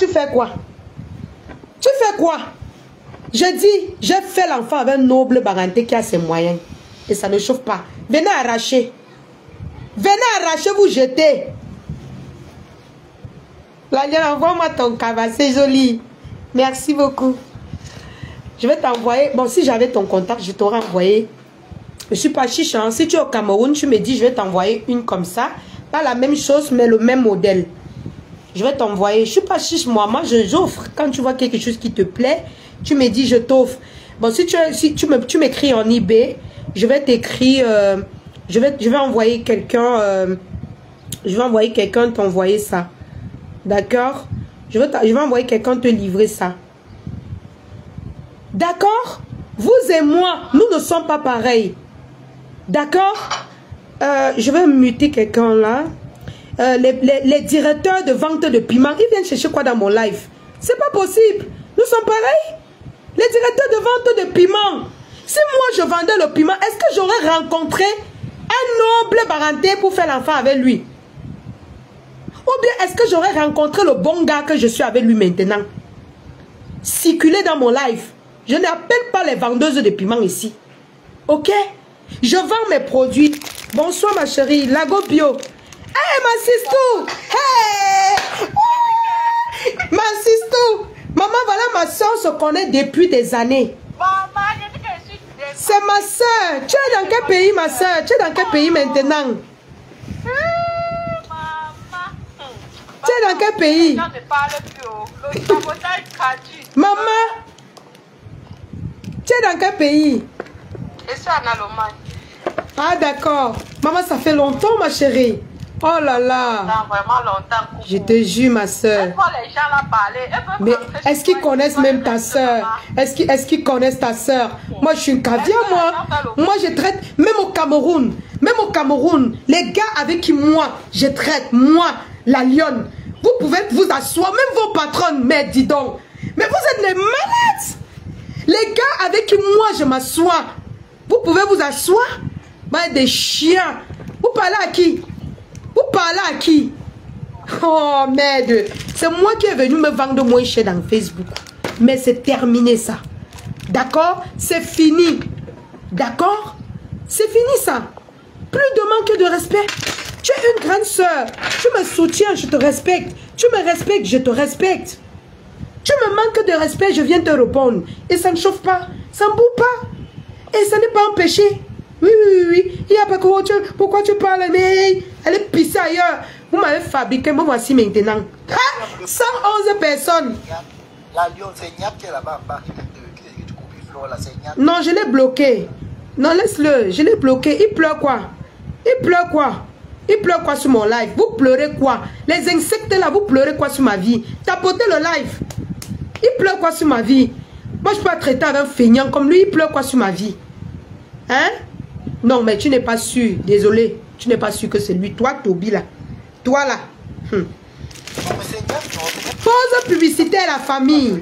Tu fais quoi? Tu fais quoi? Je dis, j'ai fait l'enfant avec un noble baranté qui a ses moyens. Et ça ne chauffe pas. Venez arracher. Venez arracher, vous jeter. Là, envoie-moi ton cabas, c'est joli. Merci beaucoup. Je vais t'envoyer. Bon, si j'avais ton contact, je t'aurais envoyé. Je ne suis pas chiche. Hein. Si tu es au Cameroun, tu me dis, je vais t'envoyer une comme ça. Pas la même chose, mais le même modèle. Je vais t'envoyer. Je ne suis pas chiche, moi. Moi, j'offre. Quand tu vois quelque chose qui te plaît, tu me dis, je t'offre. Bon, si tu m'écris en eBay, je vais t'écrire. Je vais envoyer quelqu'un. Je vais envoyer quelqu'un t'envoyer ça. D'accord? Je vais envoyer quelqu'un te livrer ça. D'accord? Vous et moi, nous ne sommes pas pareils. D'accord? Je vais muter quelqu'un là. Les directeurs de vente de piment, ils viennent chercher quoi dans mon live? C'est pas possible. Nous sommes pareils. Les directeurs de vente de piment. Si moi je vendais le piment, est-ce que j'aurais rencontré un noble baranté pour faire l'enfant avec lui? Ou bien est-ce que j'aurais rencontré le bon gars que je suis avec lui maintenant? Circuler dans mon live. Je n'appelle pas les vendeuses de piment ici. Ok? Je vends mes produits. Bonsoir ma chérie. Lago Bio. Hey ma sistou. Hey. Ma sistou. Maman, voilà ma soeur, on se connaît depuis des années. C'est ma soeur. Tu es dans quel pays ma soeur? Tu es dans quel pays maintenant? Tu es dans quel pays? Maman, tu es dans quel pays? Je suis en Allemagne. Ah d'accord. Maman, ça fait longtemps ma chérie. Oh là là. Non, vraiment longtemps. Coucou. Je te jure ma soeur. Les gens là parler. Mais est-ce qu'ils connaissent même ta soeur? Est-ce qu'ils connaissent ta soeur? Moi je suis une caviar moi. Moi je traite, même au Cameroun, les gars avec qui moi je traite, moi, la lionne. Vous pouvez vous asseoir, même vos patronnes, mais dis donc. Mais vous êtes les malades. Les gars avec qui moi je m'assois, vous pouvez vous asseoir? Bah, des chiens. Vous parlez à qui? Vous parlez à qui? Oh merde. C'est moi qui est venu me vendre moins cher dans Facebook. Mais c'est terminé ça. D'accord? C'est fini. D'accord? C'est fini ça. Plus de manque de respect. Tu es une grande soeur. Tu me soutiens, je te respecte. Tu me respectes, je te respecte. Tu me manques de respect, je viens te répondre. Et ça ne chauffe pas. Ça ne boue pas. Et ça n'est pas un péché. Oui. Il n'y a pas que pourquoi tu parles, mais elle est pissée ailleurs. Vous m'avez fabriqué, me voici maintenant. Ah, 111 personnes. La lion, c'est Niap qui est là-bas en bas. Non, je l'ai bloqué. Non, laisse-le. Je l'ai bloqué. Il pleure quoi? Il pleure quoi? Il pleure quoi sur mon live? Vous pleurez quoi? Les insectes là, vous pleurez quoi sur ma vie? Tapotez le live. Il pleure quoi sur ma vie? Moi, je peux pas traiter avec un feignant comme lui. Il pleure quoi sur ma vie? Hein? Non, mais tu n'es pas sûr. Désolé. Tu n'es pas sûr que c'est lui. Toi, Toby, là. Toi, là. Pause publicitaire, la famille.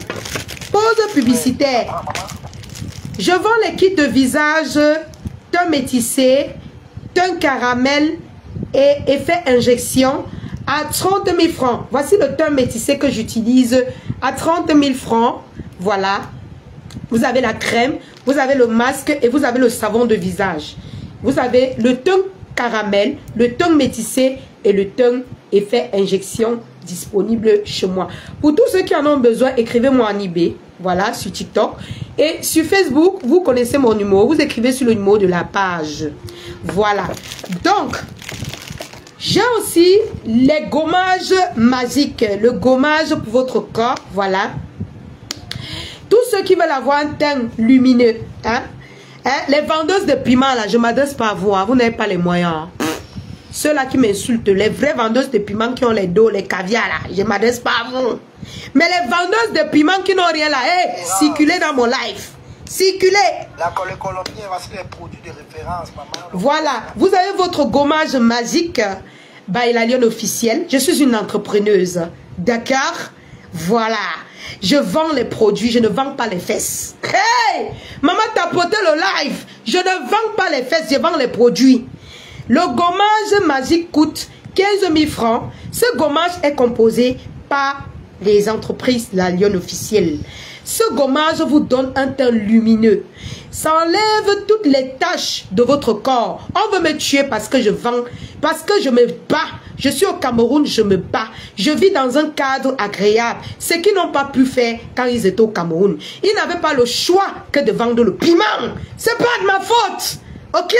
Pause publicitaire. Je vends les kits de visage, teint métissé, teint caramel et effet injection à 30 000 francs. Voici le teint métissé que j'utilise à 30 000 francs. Voilà. Vous avez la crème, vous avez le masque et vous avez le savon de visage. Vous avez le teint caramel, le teint métissé et le teint effet injection disponible chez moi. Pour tous ceux qui en ont besoin, écrivez-moi en eBay. Voilà, sur TikTok. Et sur Facebook, vous connaissez mon numéro. Vous écrivez sur le numéro de la page. Voilà. Donc, j'ai aussi les gommages magiques. Le gommage pour votre corps. Voilà. Tous ceux qui veulent avoir un teint lumineux. Hein? Les vendeuses de piment, là, je ne m'adresse pas à vous. Hein? Vous n'avez pas les moyens. Hein? Ceux-là qui m'insultent, les vraies vendeuses de piment qui ont les dos, les caviars, là, je ne m'adresse pas à vous. Mais les vendeuses de piment qui n'ont rien là, circulez dans mon live. Circulez. Les Colombiens, voici les produits de référence, maman. Voilà, vous avez votre gommage magique, by la Lionne officielle. Je suis une entrepreneuse, d'accord? Voilà, je vends les produits, je ne vends pas les fesses. Hey, maman tapotez le live. Je ne vends pas les fesses, je vends les produits. Le gommage magique coûte 15 000 francs. Ce gommage est composé par les entreprises La Lionne officielle. Ce gommage vous donne un teint lumineux. Ça enlève toutes les taches de votre corps. On veut me tuer parce que je vends, parce que je me bats. Je suis au Cameroun, je me bats. Je vis dans un cadre agréable. Ce qu'ils n'ont pas pu faire quand ils étaient au Cameroun. Ils n'avaient pas le choix que de vendre le piment. C'est pas de ma faute. Ok?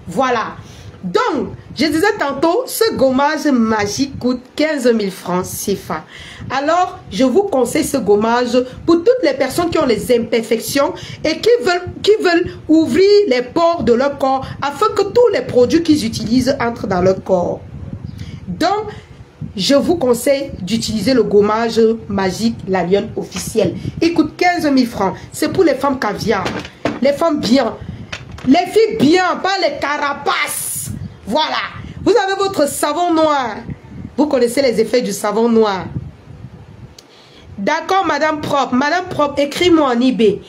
Voilà. Donc, je disais tantôt, ce gommage magique coûte 15 000 francs CFA. Alors, je vous conseille ce gommage pour toutes les personnes qui ont les imperfections et qui veulent ouvrir les pores de leur corps afin que tous les produits qu'ils utilisent entrent dans leur corps. Donc, je vous conseille d'utiliser le gommage magique La Lionne officielle. Il coûte 15 000 francs. C'est pour les femmes caviar, les femmes bien, les filles bien, pas les carapaces. Voilà, vous avez votre savon noir. Vous connaissez les effets du savon noir. D'accord, Madame Propre. Madame Propre, écris-moi en eBay.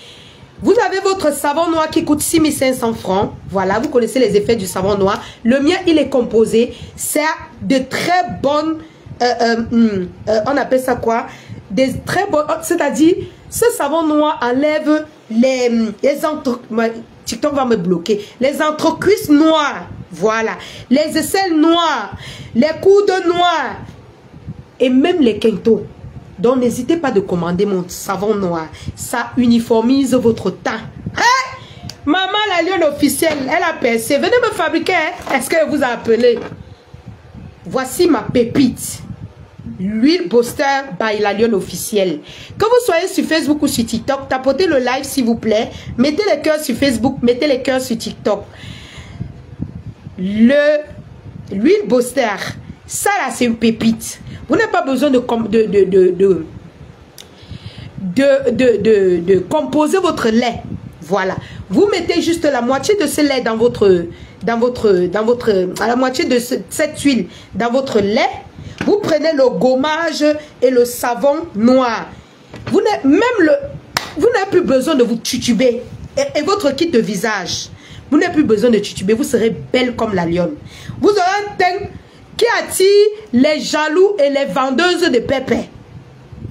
Vous avez votre savon noir qui coûte 6 500 francs. Voilà, vous connaissez les effets du savon noir. Le mien, il est composé. C'est de très bonnes... on appelle ça quoi? Des très bonnes... C'est-à-dire, ce savon noir enlève les TikTok va me bloquer. Les entrecuisses noires. Voilà. Les aisselles noires. Les coudes noirs. Et même les quintos. Donc, n'hésitez pas de commander mon savon noir. Ça uniformise votre teint. Hein? Maman La Lionne officielle, elle a percé. Venez me fabriquer. Hein? Est-ce qu'elle vous a appelé? Voici ma pépite. L'huile Booster by La Lionne officielle. Que vous soyez sur Facebook ou sur TikTok, tapotez le live s'il vous plaît. Mettez les cœurs sur Facebook, mettez les cœurs sur TikTok. L'huile Booster, ça là c'est une pépite. Vous n'avez pas besoin de composer votre lait. Voilà. Vous mettez juste la moitié de ce lait à la moitié de cette huile dans votre lait. Vous prenez le gommage et le savon noir. Vous n'avez plus besoin de vous tutuber. Et votre kit de visage. Vous n'avez plus besoin de tutuber. Vous serez belle comme la lionne. Vous aurez un teint qui attire les jaloux et les vendeuses de pépé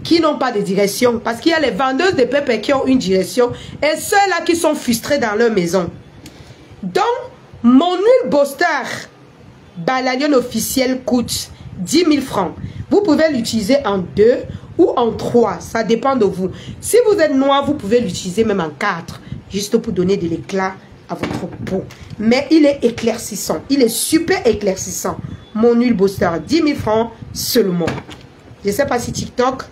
qui n'ont pas de direction. Parce qu'il y a les vendeuses de pépé qui ont une direction et ceux-là qui sont frustrés dans leur maison. Donc, mon huile Booster by La Lionne officielle coûte 10 000 francs. Vous pouvez l'utiliser en 2 ou en 3. Ça dépend de vous. Si vous êtes noir, vous pouvez l'utiliser même en 4. Juste pour donner de l'éclat à votre peau. Mais il est éclaircissant. Il est super éclaircissant. Mon huile Booster, 10 000 francs seulement. Je ne sais pas si TikTok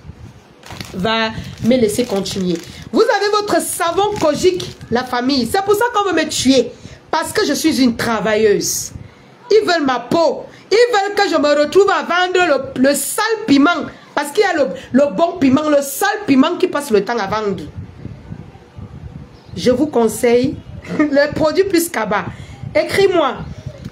va me laisser continuer. Vous avez votre savon Kojic, la famille. C'est pour ça qu'on veut me tuer. Parce que je suis une travailleuse. Ils veulent ma peau. Ils veulent que je me retrouve à vendre le sale piment. Parce qu'il y a le bon piment, le sale piment qui passe le temps à vendre. Je vous conseille le produit plus Kaba. Écris-moi.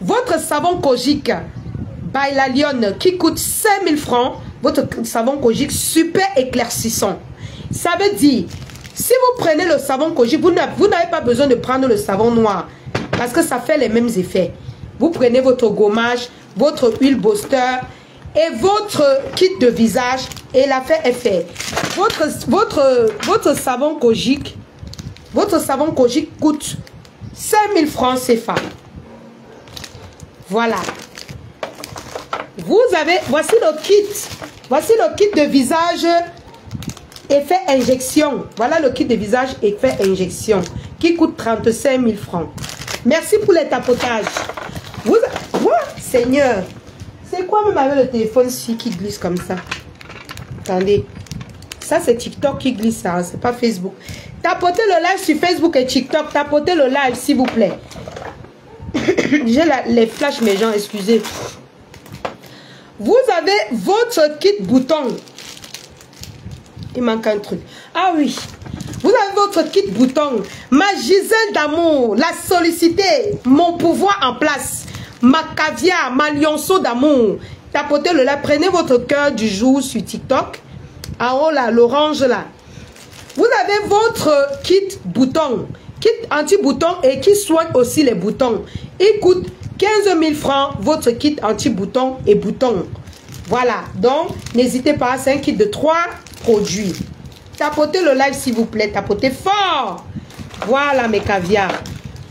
Votre savon Kojic by La Lionne qui coûte 5 000 francs. Votre savon Kojic super éclaircissant. Ça veut dire, si vous prenez le savon Kojic, vous n'avez pas besoin de prendre le savon noir. Parce que ça fait les mêmes effets. Vous prenez votre gommage, votre huile Booster et votre kit de visage et l'affaire est faite. Votre savon Kojic, coûte 5 000 francs CFA. Voilà. Vous avez, voici le kit de visage effet injection. Voilà le kit de visage effet injection qui coûte 35 000 francs. Merci pour les tapotages. Seigneur, c'est quoi même avec le téléphone qui glisse comme ça? Attendez, ça c'est TikTok qui glisse, ça, c'est pas Facebook. Tapotez le live sur Facebook et TikTok. Tapotez le live s'il vous plaît. J'ai les flashs mes gens, excusez. Vous avez votre kit bouton. Il manque un truc. Ah oui. Vous avez votre kit bouton. Ma Gisèle d'amour. La sollicité. Mon pouvoir en place. Ma caviar. Ma lionceau d'amour. Tapotez le là. Prenez votre cœur du jour sur TikTok. En haut là. L'orange là. Vous avez votre kit bouton. Kit anti-bouton et qui soigne aussi les boutons. Il coûte 15 000 francs. Votre kit anti-bouton et bouton. Voilà, donc n'hésitez pas, c'est un kit de 3 produits. Tapotez le live s'il vous plaît, tapotez fort. Voilà mes caviars.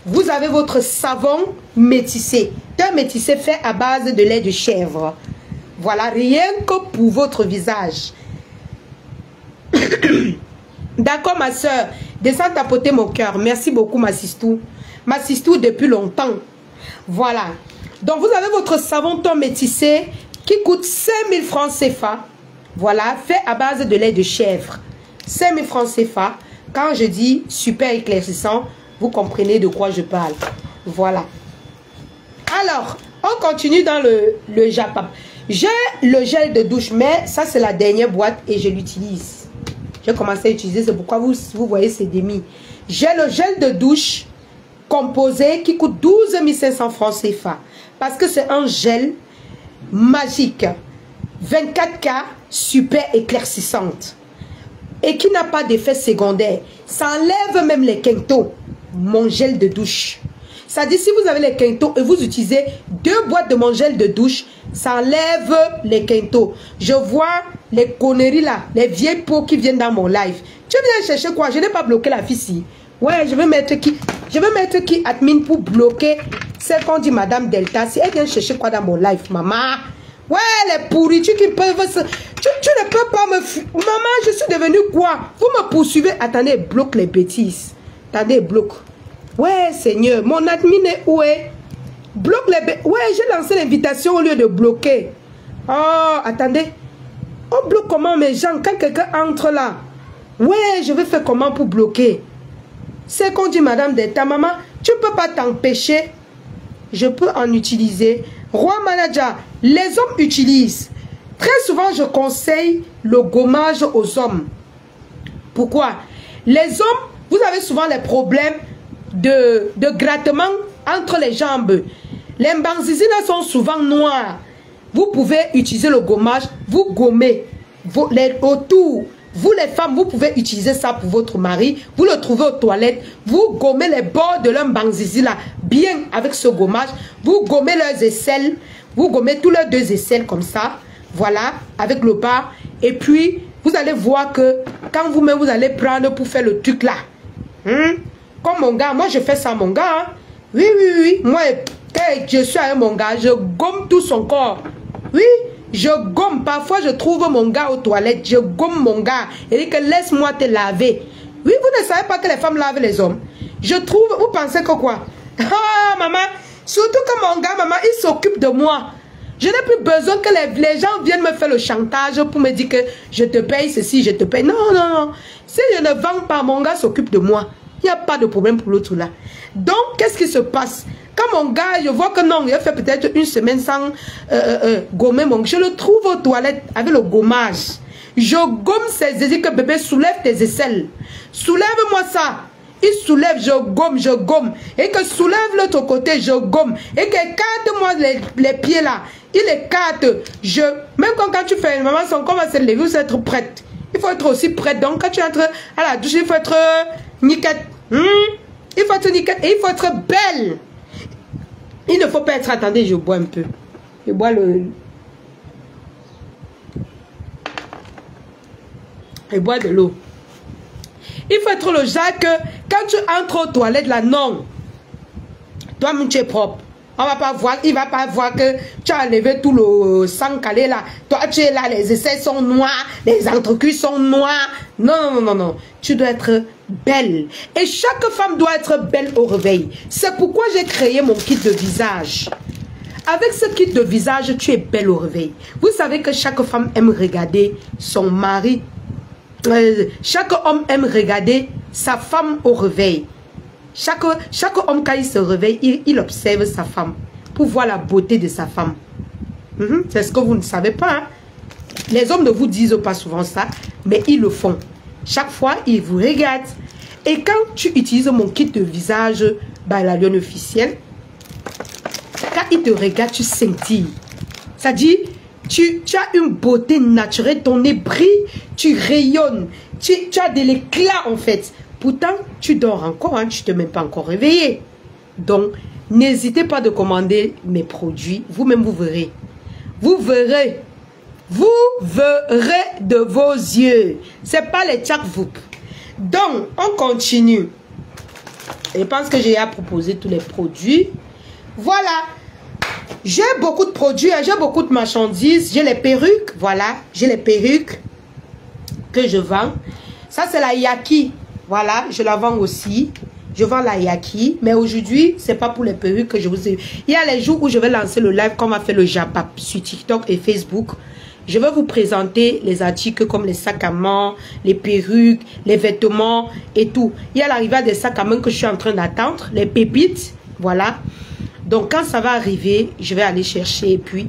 Vous avez votre savon métissé. Un métissé fait à base de lait de chèvre. Voilà, rien que pour votre visage. D'accord ma soeur, descends tapoter mon cœur. Merci beaucoup ma sistou. Ma sistou depuis longtemps. Voilà. Donc vous avez votre savon ton métissé qui coûte 5000 francs CFA. Voilà, fait à base de lait de chèvre. 5000 francs CFA. Quand je dis super éclaircissant, vous comprenez de quoi je parle. Voilà. Alors, on continue dans le Japap. J'ai le gel de douche, mais ça c'est la dernière boîte et je l'utilise. J'ai commencé à utiliser, c'est pourquoi vous voyez c'est demi. J'ai le gel de douche composé qui coûte 12 500 francs CFA. Parce que c'est un gel magique. 24K, super éclaircissante. Et qui n'a pas d'effet secondaire. Ça enlève même les quintos. Mon gel de douche. Ça dit si vous avez les quintos et vous utilisez 2 boîtes de mon gel de douche, ça enlève les quintos. Je vois les conneries là, les vieilles peaux qui viennent dans mon live. Tu viens chercher quoi? Je n'ai pas bloqué la fille ici. Ouais, je vais mettre qui admin pour bloquer celle qu'on dit Madame Delta. Si elle vient chercher quoi dans mon live, maman? Ouais, les pourritures qui peuvent se... Tu ne peux pas me... Maman, je suis devenue quoi? Vous me poursuivez. Attendez, bloque les bêtises. Attendez, bloque. Ouais, Seigneur, mon admin est où est? Bloque les bêtises. Ouais, j'ai lancé l'invitation au lieu de bloquer. Oh, attendez. On bloque comment mes gens quand quelqu'un entre là? Ouais, je vais faire comment pour bloquer? C'est qu'on dit Madame Delta, maman, tu ne peux pas t'empêcher. Je peux en utiliser. Roi Manager, les hommes utilisent. Très souvent, je conseille le gommage aux hommes. Pourquoi? Les hommes, vous avez souvent les problèmes de grattement entre les jambes. Les mbanzizina sont souvent noirs. Vous pouvez utiliser le gommage, vous gommez autour. Vous les femmes, vous pouvez utiliser ça pour votre mari. Vous le trouvez aux toilettes. Vous gommez les bords de leur mbanzizi là, bien avec ce gommage. Vous gommez leurs aisselles. Vous gommez tous leurs 2 aisselles comme ça. Voilà, avec le bas. Et puis, vous allez voir que quand vous-même, vous allez prendre pour faire le truc là. Comme mon gars, moi je fais ça mon gars. Hein. Oui, oui, oui. Moi, quand je suis avec mon gars, je gomme tout son corps. Oui. Je gomme, parfois je trouve mon gars aux toilettes, je gomme mon gars. Il dit que laisse-moi te laver. Oui, vous ne savez pas que les femmes lavent les hommes. Je trouve, vous pensez que quoi? Ah, maman, surtout que mon gars, maman, il s'occupe de moi. Je n'ai plus besoin que les gens viennent me faire le chantage pour me dire que je te paye ceci, je te paye. Non, non, non. Si je ne vends pas, mon gars s'occupe de moi. Il n'y a pas de problème pour l'autre là. Donc, qu'est-ce qui se passe? Quand mon gars, je vois que non, il a fait peut-être une semaine sans gommer mon gars. Je le trouve aux toilettes avec le gommage. Je gomme ses aisselles, que bébé soulève tes aisselles. Soulève-moi ça. Il soulève, je gomme. Et que soulève l'autre côté, je gomme. Et que écarte-moi les pieds là. Il écarte. Même quand tu fais, maman, son corps va se lever, il faut être prête. Il faut être aussi prête. Donc quand tu entres à la douche, il faut être nickel. Il faut être nickel. Et il faut être belle. Il ne faut pas être... Attendez, je bois un peu. Je bois Je bois de l'eau. Il faut être le genre que quand tu entres aux toilettes là, non. Toi-même, tu es propre. On va pas voir, il va pas voir que tu as enlevé tout le sang calé là. Toi, tu es là, les aisselles sont noires, les entrecuits sont noirs. Non, non, non, non. Tu dois être belle. Et chaque femme doit être belle au réveil. C'est pourquoi j'ai créé mon kit de visage. Avec ce kit de visage, tu es belle au réveil. Vous savez que chaque femme aime regarder son mari. Chaque homme aime regarder sa femme au réveil. Chaque homme, quand il se réveille, il observe sa femme pour voir la beauté de sa femme. C'est ce que vous ne savez pas. Hein? Les hommes ne vous disent pas souvent ça, mais ils le font. Chaque fois, ils vous regardent. Et quand tu utilises mon kit de visage, bah, la lionne officielle, quand il te regarde, tu scintilles. Ça dit, tu as une beauté naturelle, ton nez brille, tu rayonnes, tu as de l'éclat en fait. Pourtant, tu dors encore, hein, tu ne t'es même pas encore réveillé. Donc, n'hésitez pas de commander mes produits. Vous-même, vous verrez. Vous verrez. vous verrez de vos yeux. C'est pas les tchak-voup. Donc, on continue. Je pense que j'ai proposé tous les produits. Voilà. J'ai beaucoup de produits, j'ai beaucoup de marchandises. J'ai les perruques, voilà. J'ai les perruques que je vends. Ça, c'est la Yaki. Voilà, je la vends aussi. Je vends la Yaki. Mais aujourd'hui, c'est pas pour les perruques que je vous ai... Il y a les jours où je vais lancer le live comme on a fait le Japap sur TikTok et Facebook. Je vais vous présenter les articles comme les sacs à main, les perruques, les vêtements et tout. Il y a l'arrivée des sacs à main que je suis en train d'attendre, les pépites, voilà. Donc quand ça va arriver, je vais aller chercher et puis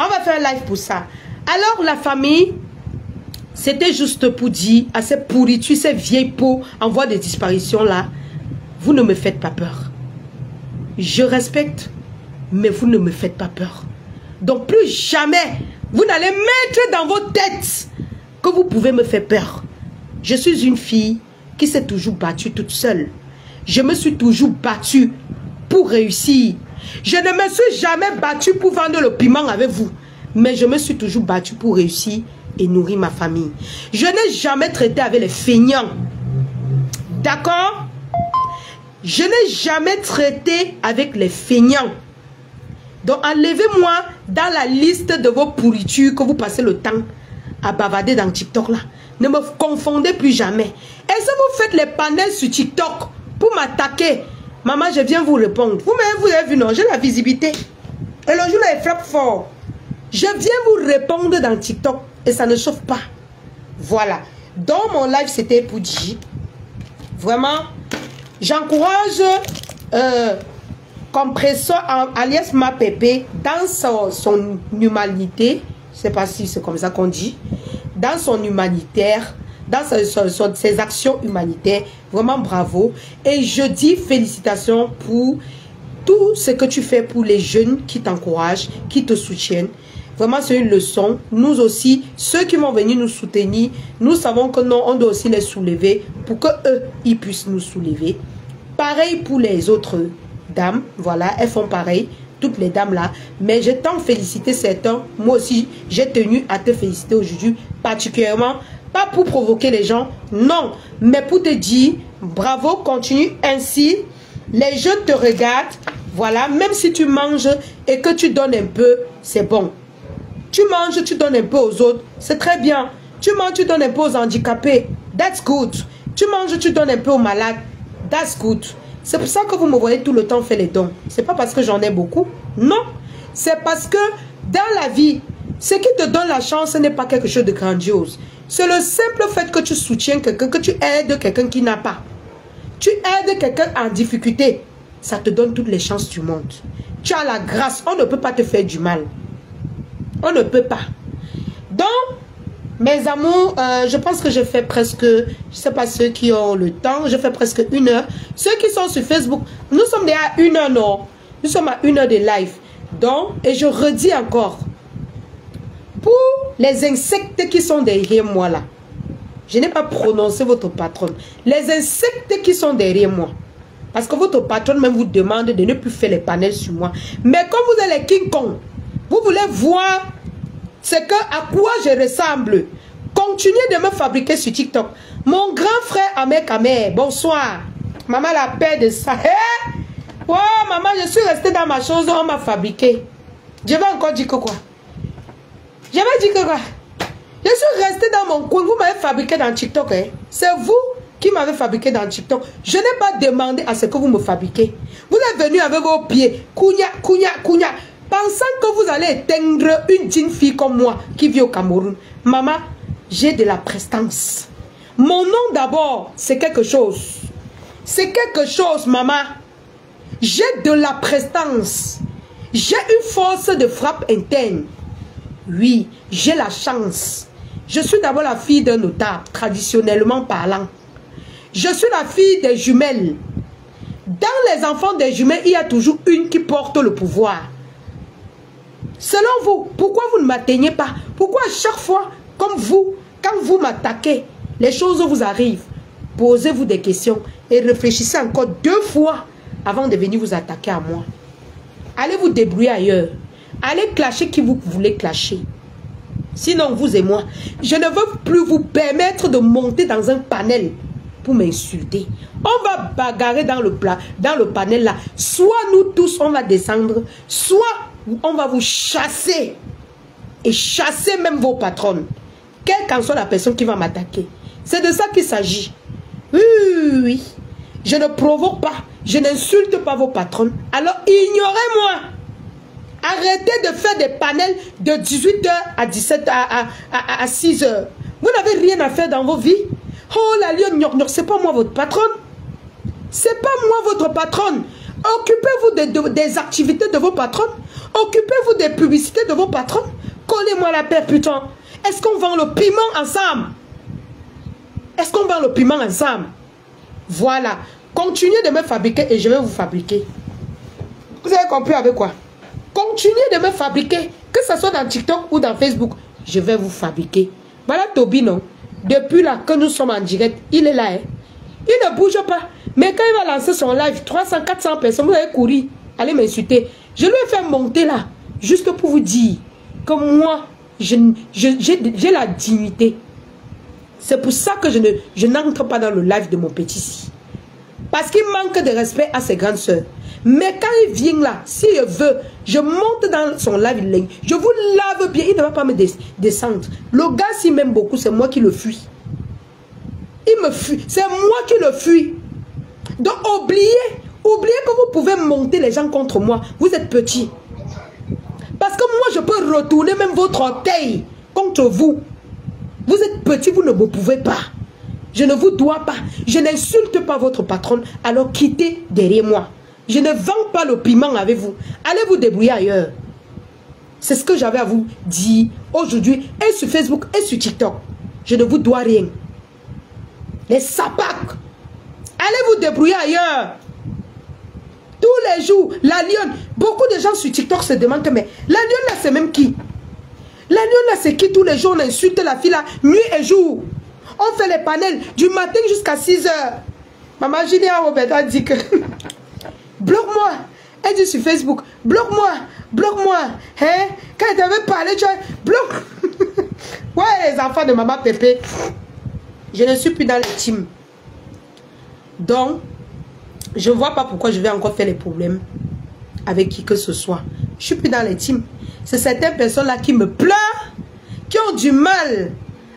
on va faire un live pour ça. Alors la famille, c'était juste pour dire à ces pourritures, ces vieilles peaux en voie de disparition là, vous ne me faites pas peur. Je respecte, mais vous ne me faites pas peur. Donc plus jamais... Vous n'allez mettre dans vos têtes que vous pouvez me faire peur. Je suis une fille qui s'est toujours battue toute seule. Je me suis toujours battue pour réussir. Je ne me suis jamais battue pour vendre le piment avec vous. Mais je me suis toujours battue pour réussir et nourrir ma famille. Je n'ai jamais traité avec les feignants. D'accord? Je n'ai jamais traité avec les feignants. Donc, enlevez-moi dans la liste de vos pourritures que vous passez le temps à bavarder dans TikTok là. Ne me confondez plus jamais. Est-ce que vous faites les panels sur TikTok pour m'attaquer? Maman, je viens vous répondre. Vous-même, vous avez vu, non? J'ai la visibilité. Et le jour là, il frappe fort. Je viens vous répondre dans TikTok et ça ne chauffe pas. Voilà. Dans mon live, c'était pour dire. Vraiment, j'encourage... Compresseur alias ma pépé dans son humanité, je ne sais pas si c'est comme ça qu'on dit, dans son humanitaire, dans ses actions humanitaires, vraiment bravo. Et je dis félicitations pour tout ce que tu fais pour les jeunes qui t'encouragent, qui te soutiennent. Vraiment, c'est une leçon. Nous aussi, ceux qui vont venir nous soutenir, nous savons que non, on doit aussi les soulever pour que eux, ils puissent nous soulever. Pareil pour les autres dames, voilà, elles font pareil, toutes les dames là, mais je t'en félicite certains, moi aussi, j'ai tenu à te féliciter aujourd'hui, particulièrement, pas pour provoquer les gens, non, mais pour te dire, bravo, continue ainsi, les jeunes te regardent, voilà, même si tu manges et que tu donnes un peu, c'est bon. Tu manges, tu donnes un peu aux autres, c'est très bien. Tu manges, tu donnes un peu aux handicapés, that's good. Tu manges, tu donnes un peu aux malades, that's good. C'est pour ça que vous me voyez tout le temps faire les dons. C'est pas parce que j'en ai beaucoup. Non. C'est parce que dans la vie, ce qui te donne la chance, ce n'est pas quelque chose de grandiose. C'est le simple fait que tu soutiens quelqu'un, que tu aides quelqu'un qui n'a pas. Tu aides quelqu'un en difficulté. Ça te donne toutes les chances du monde. Tu as la grâce. On ne peut pas te faire du mal. On ne peut pas. Donc, mes amours, je pense que je fais presque, je ne sais pas ceux qui ont le temps, je fais presque 1 heure. Ceux qui sont sur Facebook, nous sommes déjà à 1 heure, non? Nous sommes à 1 heure de live. Donc, et je redis encore, pour les insectes qui sont derrière moi là, je n'ai pas prononcé votre patronne. Les insectes qui sont derrière moi, parce que votre patronne même vous demande de ne plus faire les panels sur moi. Mais comme vous êtes les King Kong, vous voulez voir... C'est que à quoi je ressemble. Continuez de me fabriquer sur TikTok. Mon grand frère Ahmed Kamer, bonsoir. Maman la paix de ça. Hey! Oh, maman, je suis restée dans ma chose, on m'a fabriqué. Je vais encore dire que quoi? Je vais dire que quoi? Je suis restée dans mon coin, vous m'avez fabriqué dans TikTok. Hein? C'est vous qui m'avez fabriqué dans TikTok. Je n'ai pas demandé à ce que vous me fabriquez. Vous êtes venu avec vos pieds. Kounya, kounya, kounya. Pensant que vous allez éteindre une jeune fille comme moi qui vit au Cameroun. Maman, j'ai de la prestance. Mon nom d'abord, c'est quelque chose. C'est quelque chose, maman. J'ai de la prestance. J'ai une force de frappe interne. Oui, j'ai la chance. Je suis d'abord la fille d'un notable, traditionnellement parlant. Je suis la fille des jumelles. Dans les enfants des jumelles, il y a toujours une qui porte le pouvoir. Selon vous, pourquoi vous ne m'atteignez pas? Pourquoi à chaque fois, comme vous, quand vous m'attaquez, les choses vous arrivent? Posez-vous des questions et réfléchissez encore 2 fois avant de venir vous attaquer à moi. Allez vous débrouiller ailleurs. Allez clasher qui vous voulez clasher. Sinon, vous et moi, je ne veux plus vous permettre de monter dans un panel pour m'insulter. On va bagarrer dans le panel là. Soit nous tous, on va descendre, soit on va vous chasser. Et chasser même vos patronnes. Quelle qu'en soit la personne qui va m'attaquer. C'est de ça qu'il s'agit. Oui, oui, oui. Je ne provoque pas. Je n'insulte pas vos patronnes. Alors ignorez-moi. Arrêtez de faire des panels de 18h à 17h à 6h. Vous n'avez rien à faire dans vos vies. Oh la lionne, c'est pas moi votre patronne. C'est pas moi votre patronne. Occupez-vous des activités de vos patronnes. Occupez-vous des publicités de vos patronnes. Collez-moi la paix, putain. Est-ce qu'on vend le piment ensemble? Est-ce qu'on vend le piment ensemble? Voilà. Continuez de me fabriquer et je vais vous fabriquer. Vous avez compris avec quoi? Continuez de me fabriquer. Que ce soit dans TikTok ou dans Facebook. Je vais vous fabriquer. Voilà Toby, non? Depuis là que nous sommes en direct, il est là. Hein? Il ne bouge pas. Mais quand il va lancer son live, 300, 400 personnes, vous allez courir. Allez m'insulter. Je lui ai fait monter là. Juste pour vous dire que moi, j'ai la dignité. C'est pour ça que je n'entre pas dans le live de mon petit-ci. Parce qu'il manque de respect à ses grandes soeurs. Mais quand il vient là, s'il veut, je monte dans son live, je vous lave bien, il ne va pas me descendre. Le gars, s'il m'aime beaucoup, c'est moi qui le fuis. Il me fuit, c'est moi qui le fuis. Donc oubliez que vous pouvez monter les gens contre moi. Vous êtes petits. Parce que moi, je peux retourner même votre orteil contre vous. Vous êtes petits, vous ne me pouvez pas. Je ne vous dois pas. Je n'insulte pas votre patronne. Alors quittez derrière moi. Je ne vends pas le piment avec vous. Allez vous débrouiller ailleurs. C'est ce que j'avais à vous dire aujourd'hui. Et sur Facebook et sur TikTok. Je ne vous dois rien. Les sapacs. Allez vous débrouiller ailleurs. Tous les jours, la lionne. Beaucoup de gens sur TikTok se demandent que mais la lionne là c'est même qui? La lionne là c'est qui? Tous les jours on insulte la fille là, nuit et jour. On fait les panels du matin jusqu'à 6h. Maman Julien Robert a dit que bloque-moi. Elle dit sur Facebook, bloque-moi, bloque-moi. Hein? Quand elle t'avait parlé, tu as bloque. Ouais, les enfants de maman Pépé. Je ne suis plus dans les teams. Donc, je ne vois pas pourquoi je vais encore faire les problèmes avec qui que ce soit. Je ne suis plus dans les teams. C'est certaines personnes-là qui me pleurent, qui ont du mal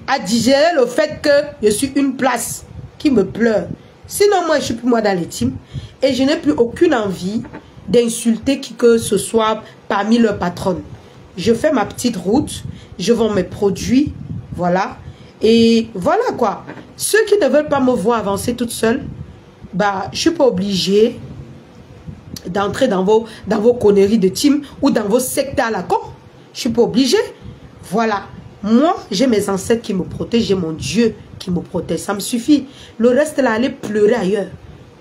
à digérer le fait que je suis une place, qui me pleure. Sinon, moi, je ne suis plus moi dans les teams. Et je n'ai plus aucune envie d'insulter qui que ce soit parmi leurs patronnes. Je fais ma petite route, je vends mes produits, voilà. Et voilà quoi. Ceux qui ne veulent pas me voir avancer toute seule, bah, je ne suis pas obligée d'entrer dans vos conneries de team ou dans vos sectes à la con. Je ne suis pas obligée. Voilà. Moi, j'ai mes ancêtres qui me protègent, j'ai mon Dieu qui me protège. Ça me suffit. Le reste, là, allez pleurer ailleurs.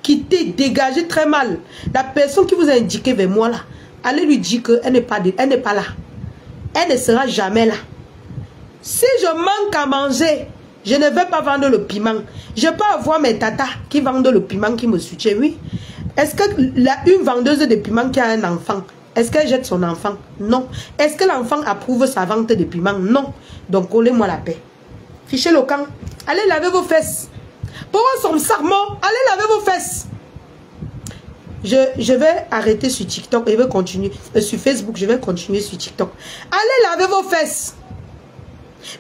Quittez, dégagez très mal. La personne qui vous a indiqué vers moi, là, allez lui dire qu'elle n'est pas là. Elle ne sera jamais là. Si je manque à manger, je ne vais pas vendre le piment. Je peux avoir mes tatas qui vendent le piment, qui me soutiennent, oui. Est-ce que une vendeuse de piment qui a un enfant, est-ce qu'elle jette son enfant? Non. Est-ce que l'enfant approuve sa vente de piment? Non. Donc, collez-moi la paix. Fichez le camp. Allez laver vos fesses. Pour son serment, allez laver vos fesses. Je vais arrêter sur TikTok et je vais continuer. Sur Facebook, je vais continuer sur TikTok. Allez laver vos fesses.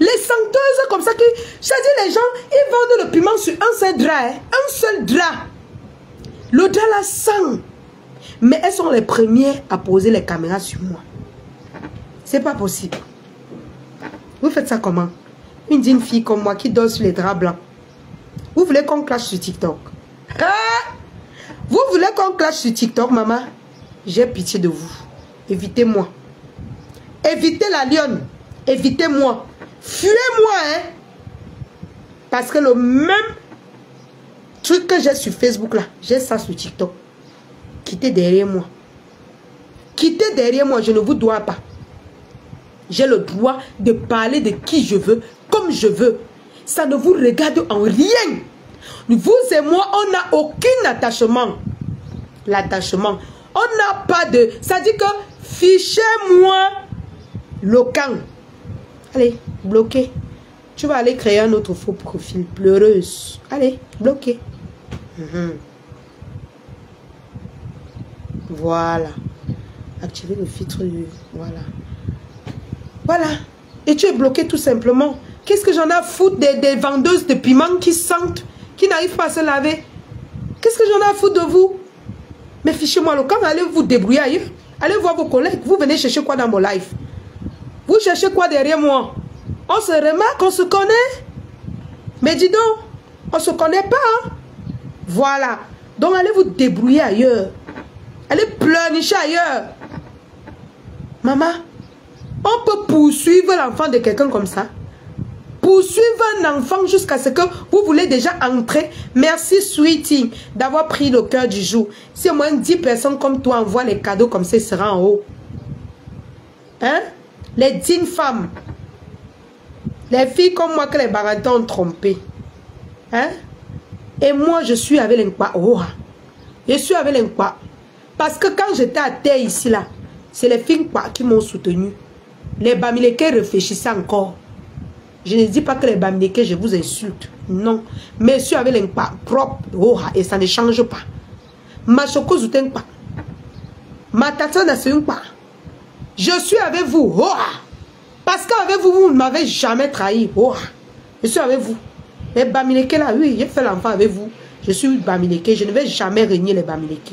Les senteuses comme ça qui... C'est-à-dire les gens, ils vendent le piment sur un seul drap. Hein, un seul drap. Le drap là sent. Mais elles sont les premières à poser les caméras sur moi. C'est pas possible. Vous faites ça comment? Une digne fille comme moi qui dort sur les draps blancs. Vous voulez qu'on clash sur TikTok? Ah! Vous voulez qu'on clash sur TikTok, maman? J'ai pitié de vous. Évitez-moi. Évitez la lionne. Évitez-moi. Fuez-moi, hein. Parce que le même truc que j'ai sur Facebook là, j'ai ça sur TikTok. Quittez derrière moi. Quittez derrière moi, je ne vous dois pas. J'ai le droit de parler de qui je veux, comme je veux. Ça ne vous regarde en rien. Vous et moi, on n'a aucun attachement. L'attachement. On n'a pas de... Ça dit que fichez-moi le camp. Allez, bloqué. Tu vas aller créer un autre faux profil. Pleureuse. Allez, bloqué. Voilà. Activer le filtre. Voilà. Voilà. Et tu es bloqué tout simplement. Qu'est-ce que j'en ai à foutre des vendeuses de piments qui sentent, qui n'arrivent pas à se laver? Qu'est-ce que j'en ai à foutre de vous? Mais fichez-moi le camp, allez vous débrouiller ailleurs. Allez voir vos collègues. Vous venez chercher quoi dans mon live? Vous cherchez quoi derrière moi? On se remarque, on se connaît. Mais dis donc, on ne se connaît pas. Hein? Voilà. Donc allez vous débrouiller ailleurs. Allez pleurnicher ailleurs. Maman, on peut poursuivre l'enfant de quelqu'un comme ça? Poursuivre un enfant jusqu'à ce que vous voulez déjà entrer. Merci, sweetie, d'avoir pris le cœur du jour. Si au moins 10 personnes comme toi envoient les cadeaux comme ça, il sera en haut. Hein? Les dignes femmes. Les filles comme moi que les barantins ont trompé. Hein? Et moi, je suis avec l'enquoi. Oh, je suis avec l'enquoi. Parce que quand j'étais à terre ici, là, c'est les filles qui m'ont soutenu. Les Bamileke réfléchissaient encore. Je ne dis pas que les Bamileke, je vous insulte. Non. Mais je suis avec l'enquoi propre. Oh, et ça ne change pas. Ma choko soutient pas. Ma tata ne soutient pas. Je suis avec vous. Oh, parce qu'avec vous, vous ne m'avez jamais trahi. Oh, je suis avec vous. Les Bamileke là, oui, j'ai fait l'enfant avec vous. Je suis Bamileke. Je ne vais jamais régner les Bamileke.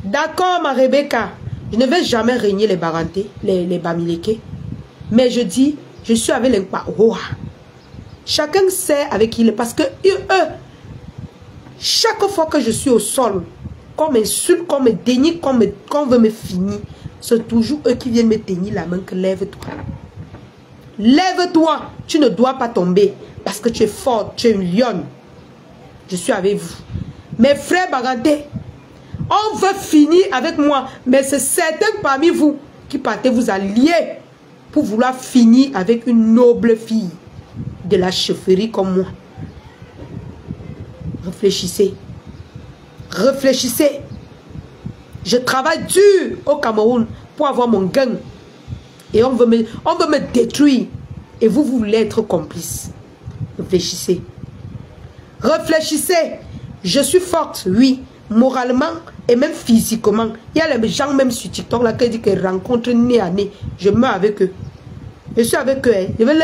D'accord, ma Rebecca. Je ne vais jamais régner les Barantés, les Bamileke. Mais je dis, je suis avec les oh. Chacun sait avec qui il est. Parce que eux, chaque fois que je suis au sol, qu'on m'insulte, qu'on me dénie, qu'on veut me finir, c'est toujours eux qui viennent me tenir la main que lève-toi. Lève-toi. Tu ne dois pas tomber. Parce que tu es forte, tu es une lionne. Je suis avec vous. Mes frères Barantés, on veut finir avec moi. Mais c'est certains parmi vous qui partez vous allier pour vouloir finir avec une noble fille de la chefferie comme moi. Réfléchissez. Réfléchissez. Je travaille dur au Cameroun pour avoir mon gain. Et on veut me détruire. Et vous voulez être complice. Réfléchissez. Réfléchissez. Je suis forte, oui. Moralement et même physiquement. Il y a les gens même sur TikTok là qui disent qu'ils rencontrent nez à nez. Je meurs avec eux. Je suis avec eux. Hein. Je vais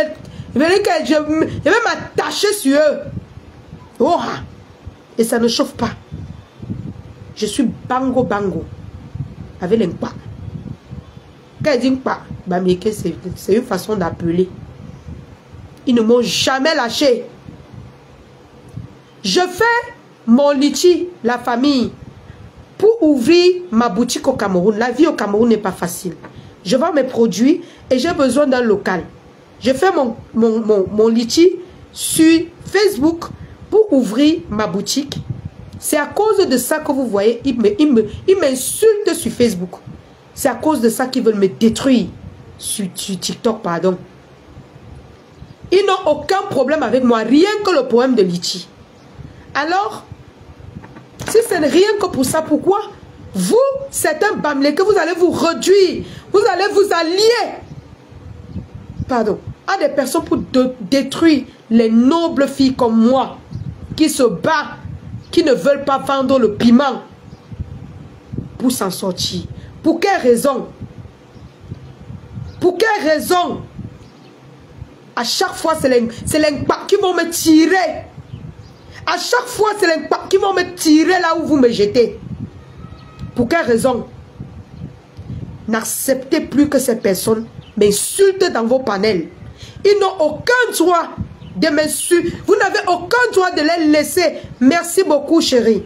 m'attacher sur eux. Oh. Et ça ne chauffe pas. Je suis bango bango. Avec les pas. Quand ils disent pas, c'est une façon d'appeler. Ils ne m'ont jamais lâché. Je fais mon litchi, la famille, pour ouvrir ma boutique au Cameroun. La vie au Cameroun n'est pas facile. Je vends mes produits et j'ai besoin d'un local. Je fais mon litchi sur Facebook pour ouvrir ma boutique. C'est à cause de ça que vous voyez, ils m'insultent sur Facebook. C'est à cause de ça qu'ils veulent me détruire sur TikTok, pardon. Ils n'ont aucun problème avec moi, rien que le problème de litchi. Alors, si ce n'est rien que pour ça, pourquoi vous, c'est un Bamileke, que vous allez vous réduire, vous allez vous allier, pardon, à des personnes pour détruire les nobles filles comme moi, qui se battent, qui ne veulent pas vendre le piment pour s'en sortir. Pour quelle raison? Pour quelle raison? À chaque fois, c'est les qui vont me tirer. À chaque fois, c'est les qui vont me tirer là où vous me jetez. Pour quelle raison? N'acceptez plus que ces personnes m'insultent dans vos panels. Ils n'ont aucun droit de m'insulter. Vous n'avez aucun droit de les laisser. Merci beaucoup, chérie.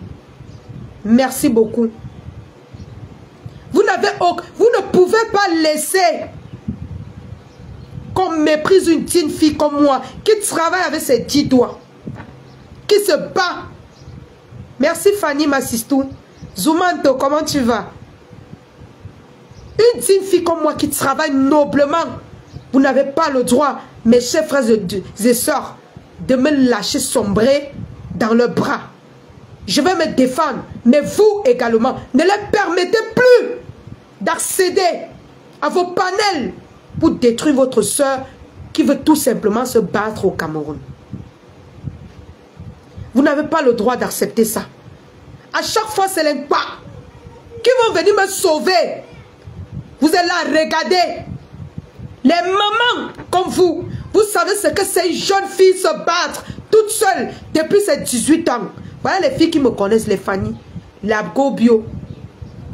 Merci beaucoup. Vous ne pouvez pas laisser qu'on méprise une digne fille comme moi qui travaille avec ses 10 doigts, qui se bat. Merci Fanny Massistou. Zoumanto, comment tu vas? Une digne fille comme moi qui travaille noblement. Vous n'avez pas le droit, mes chers frères et sœurs, de me lâcher sombrer dans leurs bras. Je vais me défendre, mais vous également, ne les permettez plus d'accéder à vos panels pour détruire votre soeur qui veut tout simplement se battre au Cameroun. Vous n'avez pas le droit d'accepter ça. À chaque fois, c'est les pas qui vont venir me sauver. Vous êtes là, regardez. Les mamans comme vous, vous savez ce que ces jeunes filles se battent toutes seules depuis ses 18 ans. Voilà les filles qui me connaissent, les Fanny, la Gobio.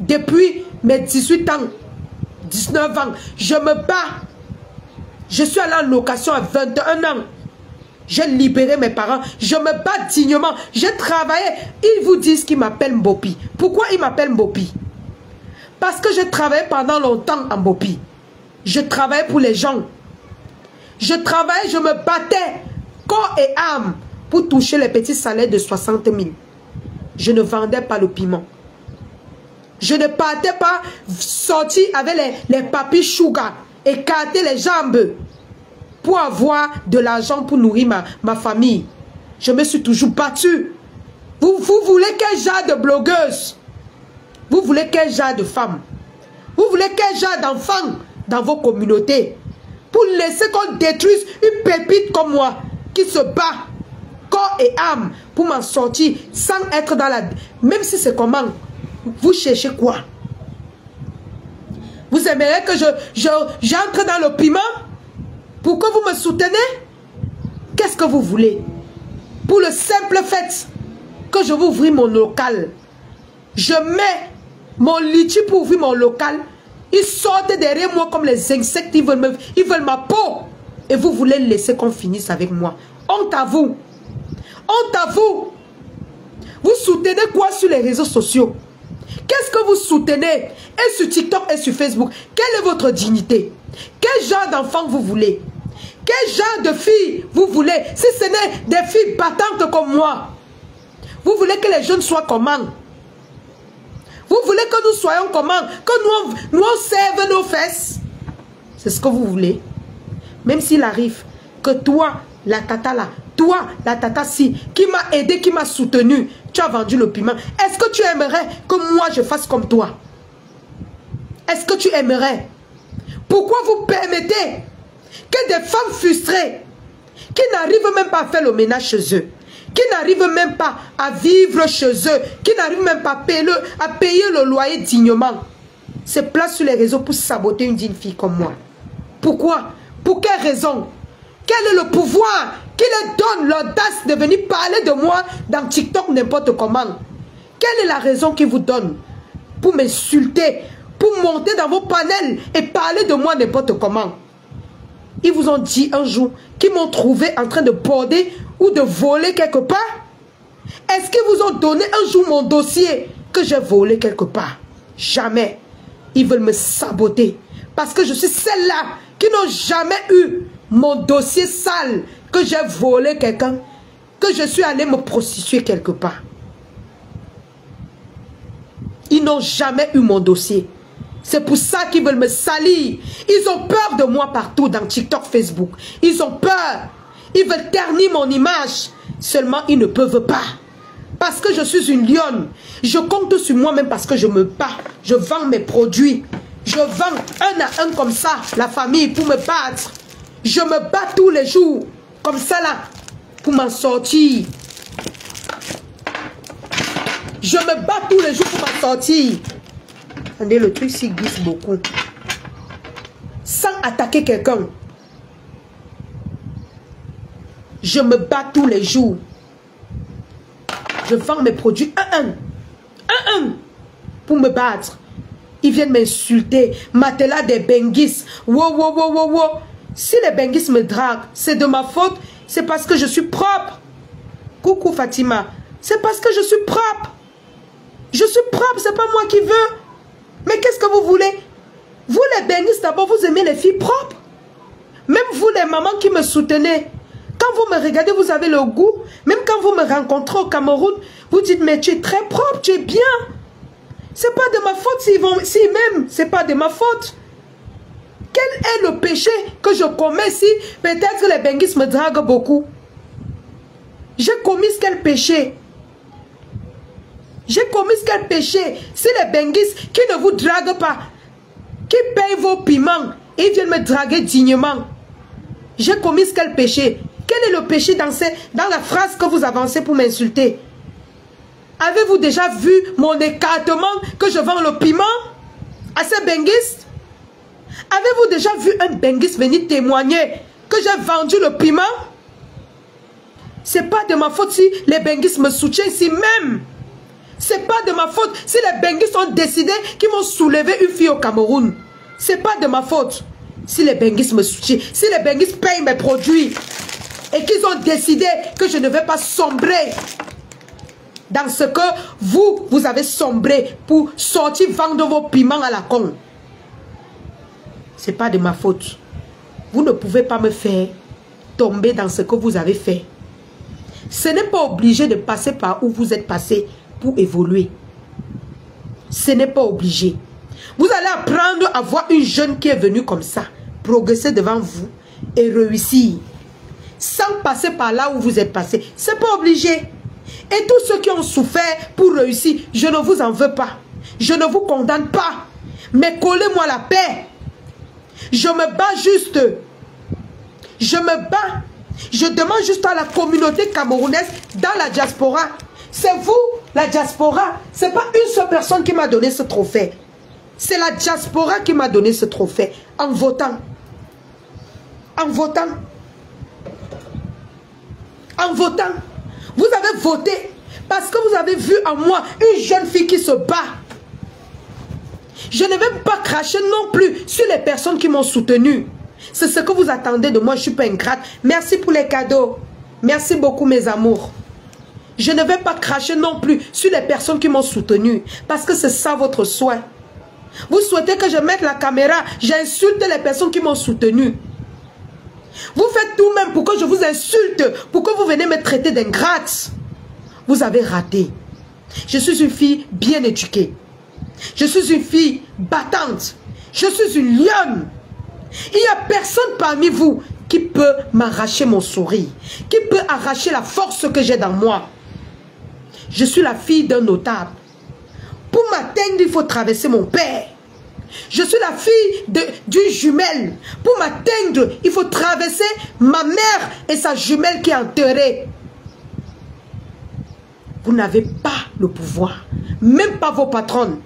Depuis mes 18 ans, 19 ans, je me bats. Je suis allée en location à 21 ans. J'ai libéré mes parents. Je me bats dignement. J'ai travaillé. Ils vous disent qu'ils m'appellent Mbopi. Pourquoi ils m'appellent Mbopi? Parce que j'ai travaillé pendant longtemps en Mbopi. Je travaillais pour les gens. Je travaillais, je me battais corps et âme pour toucher les petits salaires de 60 000. Je ne vendais pas le piment. Je ne partais pas sortir avec les papis sugar, écarter les jambes pour avoir de l'argent pour nourrir ma famille. Je me suis toujours battue. Vous voulez quel genre de blogueuse? Vous voulez quel genre de femme? Vous voulez quel genre d'enfant dans vos communautés? Pour laisser qu'on détruise une pépite comme moi qui se bat corps et âme pour m'en sortir sans être dans la... Même si c'est comment, vous cherchez quoi? Vous aimeriez que j'entre dans le piment pour que vous me soutenez? Qu'est-ce que vous voulez? Pour le simple fait que je vous ouvre mon local, je mets mon litchi pour ouvrir mon local, ils sortent derrière moi comme les insectes, ils veulent ma peau. Et vous voulez laisser qu'on finisse avec moi. Honte à vous. Honte à vous. Vous soutenez quoi sur les réseaux sociaux? Qu'est-ce que vous soutenez? Et sur TikTok et sur Facebook. Quelle est votre dignité? Quel genre d'enfant vous voulez? Quel genre de fille vous voulez? Si ce n'est des filles battantes comme moi. Vous voulez que les jeunes soient comment? Vous voulez que nous soyons comment? Que nous on serve nos fesses? C'est ce que vous voulez? Même s'il arrive que toi, la tata là, toi, la tata si, qui m'a aidé, qui m'a soutenu, tu as vendu le piment. Est-ce que tu aimerais que moi je fasse comme toi? Est-ce que tu aimerais? Pourquoi vous permettez que des femmes frustrées, qui n'arrivent même pas à faire le ménage chez eux, qui n'arrivent même pas à vivre chez eux, qui n'arrivent même pas à payer le loyer dignement, se placent sur les réseaux pour saboter une digne fille comme moi? Pourquoi? Pour quelle raison? Quel est le pouvoir qui leur donne l'audace de venir parler de moi dans TikTok n'importe comment? Quelle est la raison qui vous donne pour m'insulter, pour monter dans vos panels et parler de moi n'importe comment? Ils vous ont dit un jour qu'ils m'ont trouvé en train de border ou de voler quelque part? Est-ce qu'ils vous ont donné un jour mon dossier que j'ai volé quelque part? Jamais. Ils veulent me saboter. Parce que je suis celle-là qui n'ont jamais eu mon dossier sale, que j'ai volé quelqu'un, que je suis allé me prostituer quelque part. Ils n'ont jamais eu mon dossier. C'est pour ça qu'ils veulent me salir. Ils ont peur de moi partout dans TikTok, Facebook. Ils ont peur. Ils veulent ternir mon image. Seulement, ils ne peuvent pas. Parce que je suis une lionne. Je compte sur moi-même parce que je me bats. Je vends mes produits. Je vends un à un comme ça, la famille, pour me battre. Je me bats tous les jours. Comme ça là, pour m'en sortir. Je me bats tous les jours pour m'en sortir. Attendez, le truc s'y glisse beaucoup. Sans attaquer quelqu'un. Je me bats tous les jours. Je vends mes produits un pour me battre. Ils viennent m'insulter. Matelas des benguis. Wow. Si les benguis me draguent, c'est de ma faute. C'est parce que je suis propre. Coucou Fatima. C'est parce que je suis propre. Je suis propre, c'est pas moi qui veux. Mais qu'est-ce que vous voulez? Vous les benguis d'abord, vous aimez les filles propres. Même vous les mamans qui me soutenez. Quand vous me regardez, vous avez le goût. Même quand vous me rencontrez au Cameroun, vous dites, mais tu es très propre, tu es bien. C'est pas de ma faute s'ils m'aiment, c'est pas de ma faute. Quel est le péché que je commets si peut-être les benguis me draguent beaucoup? J'ai commis quel péché? J'ai commis quel péché? Si les benguis qui ne vous draguent pas, qui payent vos piments Et ils viennent me draguer dignement. J'ai commis quel péché? Quel est le péché dans la phrase que vous avancez pour m'insulter? Avez-vous déjà vu mon écartement que je vends le piment à ces benguistes? Avez-vous déjà vu un benguiste venir témoigner que j'ai vendu le piment? C'est pas de ma faute si les benguistes me soutiennent ici même. C'est pas de ma faute si les benguistes ont décidé qu'ils vont soulever une fille au Cameroun. C'est pas de ma faute si les benguistes me soutiennent, si les benguistes payent mes produits et qu'ils ont décidé que je ne vais pas sombrer dans ce que vous avez sombré pour sortir vendre vos piments à la con. C'est pas de ma faute. Vous ne pouvez pas me faire tomber dans ce que vous avez fait. Ce n'est pas obligé de passer par où vous êtes passé pour évoluer. Ce n'est pas obligé. Vous allez apprendre à voir une jeune qui est venue comme ça, progresser devant vous et réussir. Sans passer par là où vous êtes passé. Ce n'est pas obligé. Et tous ceux qui ont souffert pour réussir, je ne vous en veux pas. Je ne vous condamne pas. Mais collez-moi la paix. Je me bats juste. Je me bats. Je demande juste à la communauté camerounaise dans la diaspora. C'est vous, la diaspora. Ce n'est pas une seule personne qui m'a donné ce trophée. C'est la diaspora qui m'a donné ce trophée. En votant. En votant. En votant. Vous avez voté parce que vous avez vu en moi une jeune fille qui se bat. Je ne vais pas cracher non plus sur les personnes qui m'ont soutenu. C'est ce que vous attendez de moi, je ne suis pas ingrate. Merci pour les cadeaux. Merci beaucoup mes amours. Je ne vais pas cracher non plus sur les personnes qui m'ont soutenu. Parce que c'est ça votre souhait. Vous souhaitez que je mette la caméra, j'insulte les personnes qui m'ont soutenu. Vous faites tout même pour que je vous insulte, pour que vous venez me traiter d'ingrate. Vous avez raté. Je suis une fille bien éduquée. Je suis une fille battante. Je suis une lionne. Il n'y a personne parmi vous qui peut m'arracher mon sourire, qui peut arracher la force que j'ai dans moi. Je suis la fille d'un notable. Pour m'atteindre, il faut traverser mon père. Je suis la fille d'une jumelle. Pour m'atteindre, il faut traverser ma mère et sa jumelle qui est enterrée. Vous n'avez pas le pouvoir. Même pas vos patronnes.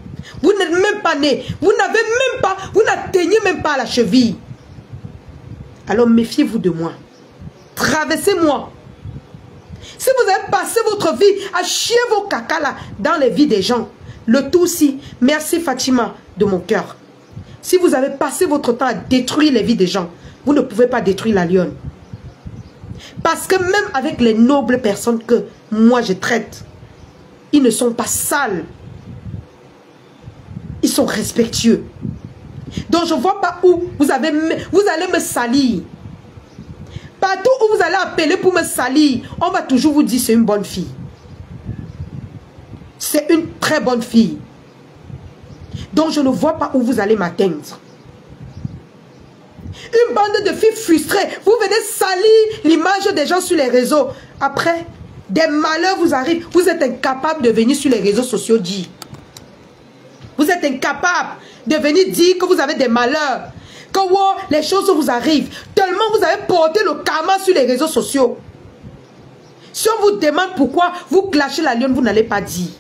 Vous n'êtes même pas nés. Vous n'avez même pas, vous n'atteignez même pas la cheville. Alors méfiez-vous de moi. Traversez-moi. Si vous avez passé votre vie à chier vos caca là dans les vies des gens, le tout aussi, merci Fatima de mon cœur. Si vous avez passé votre temps à détruire les vies des gens, vous ne pouvez pas détruire la lionne. Parce que même avec les nobles personnes que moi je traite, ils ne sont pas sales. Ils sont respectueux. Donc je ne vois pas où vous allez me salir. Partout où vous allez appeler pour me salir, on va toujours vous dire c'est une bonne fille. C'est une très bonne fille. Donc je ne vois pas où vous allez m'atteindre. Une bande de filles frustrées, vous venez salir l'image des gens sur les réseaux. Après, des malheurs vous arrivent, vous êtes incapable de venir sur les réseaux sociaux dire. Vous êtes incapable de venir dire que vous avez des malheurs. Que wow, les choses vous arrivent. Tellement vous avez porté le karma sur les réseaux sociaux. Si on vous demande pourquoi vous clashez la lionne, vous n'allez pas dire.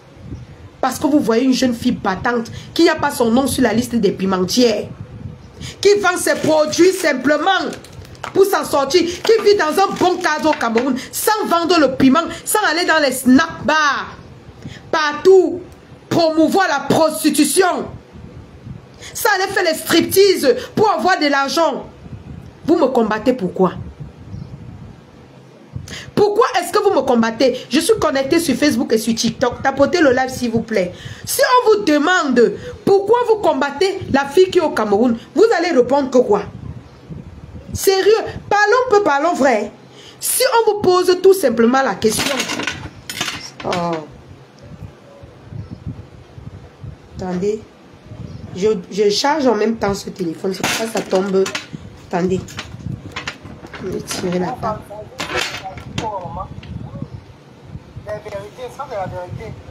Parce que vous voyez une jeune fille battante qui n'a pas son nom sur la liste des pimentières. Qui vend ses produits simplement pour s'en sortir. Qui vit dans un bon cadre au Cameroun sans vendre le piment, sans aller dans les snack bars. Partout. Promouvoir la prostitution. Ça allait faire les striptease pour avoir de l'argent. Vous me combattez pourquoi? Pourquoi est-ce que vous me combattez? Je suis connecté sur Facebook et sur TikTok. Tapotez le live s'il vous plaît. Si on vous demande pourquoi vous combattez la fille qui est au Cameroun, vous allez répondre que quoi? Sérieux, parlons vrai. Si on vous pose tout simplement la question. Oh. Attendez. Je charge en même temps ce téléphone. C'est pour ça que ça tombe. Attendez. Je vais tirer la part.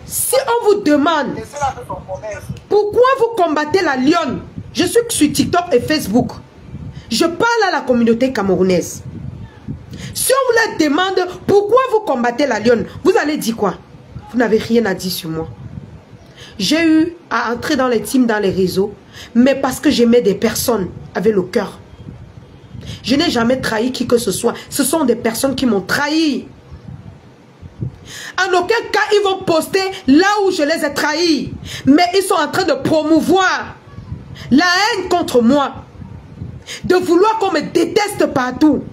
Si on vous demande pourquoi vous combattez la lionne, je suis sur TikTok et Facebook. Je parle à la communauté camerounaise. Si on vous la demande pourquoi vous combattez la lionne, vous allez dire quoi? Vous n'avez rien à dire sur moi. J'ai eu à entrer dans les teams, dans les réseaux, mais parce que j'aimais des personnes avec le cœur. Je n'ai jamais trahi qui que ce soit. Ce sont des personnes qui m'ont trahi. En aucun cas, ils vont poster là où je les ai trahis. Mais ils sont en train de promouvoir la haine contre moi. De vouloir qu'on me déteste partout.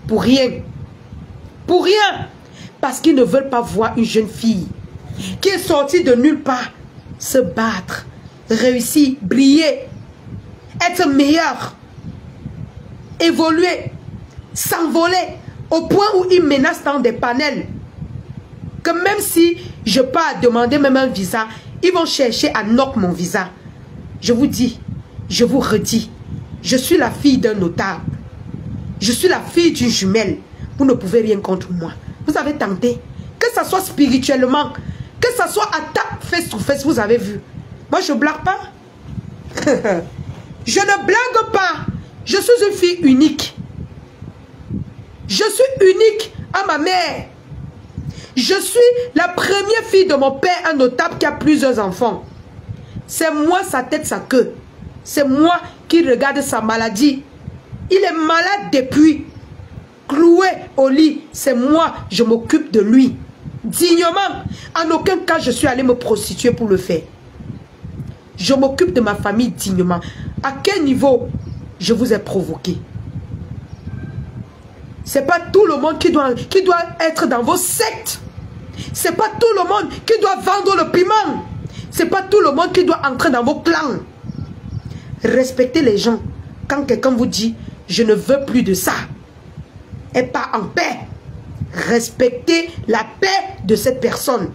Pour rien. Pour rien. Parce qu'ils ne veulent pas voir une jeune fille qui est sortie de nulle part se battre, réussir, briller, être meilleure, évoluer, s'envoler au point où ils menacent dans des panels. Que même si je pars demander même un visa, ils vont chercher à knock mon visa. Je vous dis, je vous redis, je suis la fille d'un notable. Je suis la fille d'une jumelle. Vous ne pouvez rien contre moi. Vous avez tenté. Que ce soit spirituellement, que ce soit à tape face to face, vous avez vu. Moi, je ne blague pas. Je ne blague pas. Je suis une fille unique. Je suis unique à ma mère. Je suis la première fille de mon père, un notable qui a plusieurs enfants. C'est moi sa tête, sa queue. C'est moi qui regarde sa maladie. Il est malade depuis. Cloué au lit. C'est moi, je m'occupe de lui. Dignement. En aucun cas, je suis allée me prostituer pour le faire. Je m'occupe de ma famille dignement. À quel niveau je vous ai provoqué? C'est pas tout le monde qui doit être dans vos sectes. C'est pas tout le monde qui doit vendre le piment. C'est pas tout le monde qui doit entrer dans vos clans. Respectez les gens. Quand quelqu'un vous dit, je ne veux plus de ça, et pas en paix. Respectez la paix de cette personne.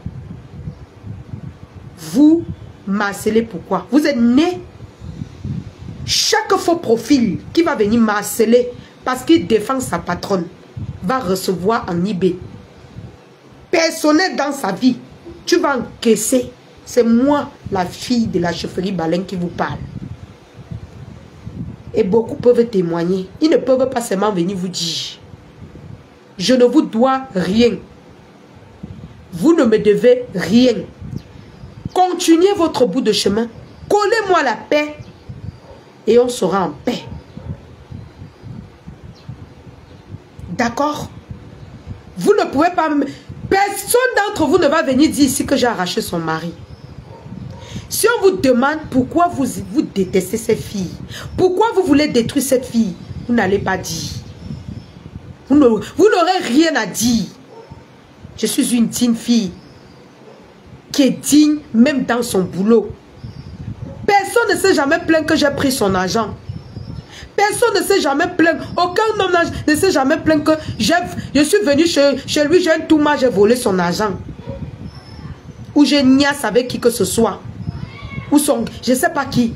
Vous m'harcelez pourquoi? Vous êtes né. Chaque faux profil qui va venir m'harceler parce qu'il défend sa patronne va recevoir en eBay. Personnel dans sa vie, tu vas encaisser. C'est moi, la fille de la chefferie Baleine, qui vous parle. Et beaucoup peuvent témoigner. Ils ne peuvent pas seulement venir vous dire. Je ne vous dois rien. Vous ne me devez rien. Continuez votre bout de chemin. Collez-moi la paix. Et on sera en paix. D'accord? Vous ne pouvez pas... Personne d'entre vous ne va venir dire ici que j'ai arraché son mari. Si on vous demande pourquoi vous détestez cette fille, pourquoi vous voulez détruire cette fille, vous n'allez pas dire. Vous n'aurez rien à dire. Je suis une digne fille qui est digne même dans son boulot. Personne ne s'est jamais plaint que j'ai pris son argent. Personne ne s'est jamais plaint. Aucun homme ne s'est jamais plaint que je suis venu chez lui, j'ai un touma, j'ai volé son argent. Ou j'ai niasse avec qui que ce soit. Ou son, je ne sais pas qui.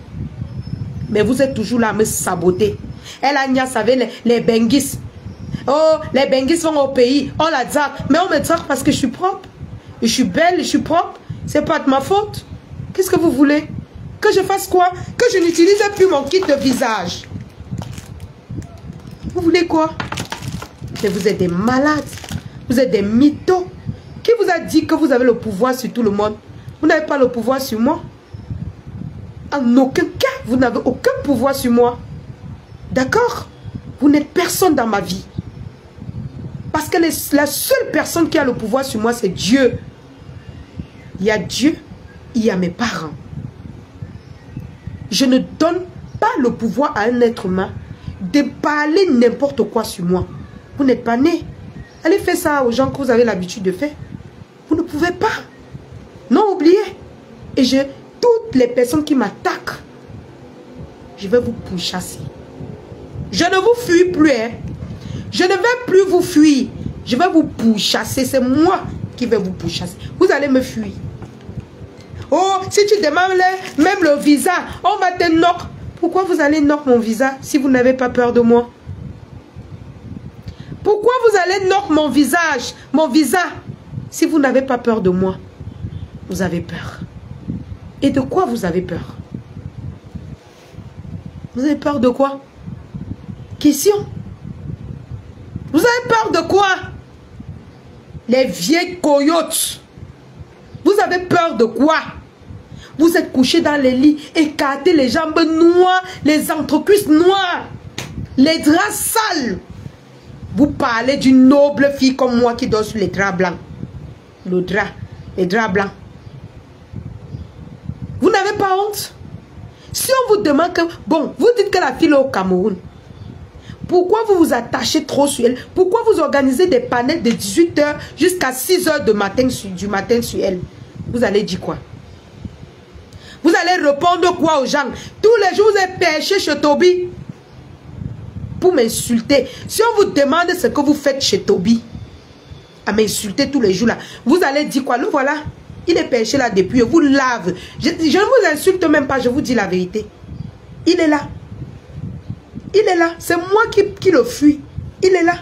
Mais vous êtes toujours là à me saboter. Elle a niasse avec les benguis. Oh, les benguis vont au pays. On la drague. Mais on me drague parce que je suis propre. Je suis belle, je suis propre. C'est pas de ma faute. Qu'est-ce que vous voulez? Que je fasse quoi? Que je n'utilise plus mon kit de visage. Vous voulez quoi? Mais vous êtes des malades. Vous êtes des mythos. Qui vous a dit que vous avez le pouvoir sur tout le monde? Vous n'avez pas le pouvoir sur moi. En aucun cas, vous n'avez aucun pouvoir sur moi. D'accord? Vous n'êtes personne dans ma vie. Parce que la seule personne qui a le pouvoir sur moi, c'est Dieu. Il y a Dieu, il y a mes parents. Je ne donne pas le pouvoir à un être humain de parler n'importe quoi sur moi. Vous n'êtes pas né. Allez faire ça aux gens que vous avez l'habitude de faire. Vous ne pouvez pas. Non, oubliez. Et toutes les personnes qui m'attaquent, je vais vous pourchasser. Je ne vous fuis plus. Hein. Je ne vais plus vous fuir. Je vais vous pourchasser. C'est moi qui vais vous pourchasser. Vous allez me fuir. Oh, si tu demandes même le visa, on va te knock. Pourquoi vous allez knock mon visa si vous n'avez pas peur de moi? Pourquoi vous allez knock mon visage, mon visa, si vous n'avez pas peur de moi? Vous avez peur. Et de quoi vous avez peur? Vous avez peur de quoi? Question. Vous avez peur de quoi? Les vieilles coyotes. Vous avez peur de quoi? Vous êtes couchés dans les lits, écartés, les jambes noires, les entrecuisses noires, les draps sales. Vous parlez d'une noble fille comme moi qui dort sur les draps blancs. Les draps blancs. Vous n'avez pas honte? Si on vous demande que... Bon, vous dites que la fille est au Cameroun. Pourquoi vous vous attachez trop sur elle? Pourquoi vous organisez des panels de 18 h jusqu'à 6 h du matin sur elle? Vous allez dire quoi? Vous allez répondre quoi aux gens? Tous les jours, vous êtes perché chez Toby pour m'insulter. Si on vous demande ce que vous faites chez Toby, à m'insulter tous les jours là, vous allez dire quoi? Le voilà, il est perché là depuis, vous lave. Je ne vous insulte même pas, je vous dis la vérité. Il est là. Il est là. C'est moi qui le fuis. Il est là.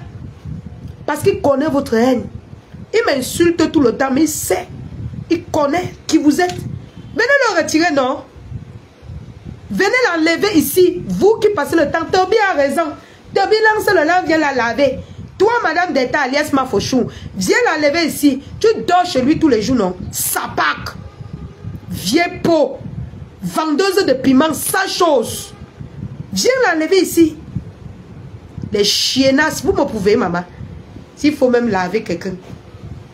Parce qu'il connaît votre haine. Il m'insulte tout le temps, mais il sait. Il connaît qui vous êtes. Venez le retirer, non? Venez l'enlever ici. Vous qui passez le temps. Toby a raison. Toby lance le lave, viens la laver. Toi, madame d'État, alias Mafochou, viens l'enlever ici. Tu dors chez lui tous les jours, non? Sapac. Vieille peau. Vendeuse de piment, sa chose. Viens l'enlever ici. Les chiennasses, vous me pouvez, maman. S'il faut même laver quelqu'un.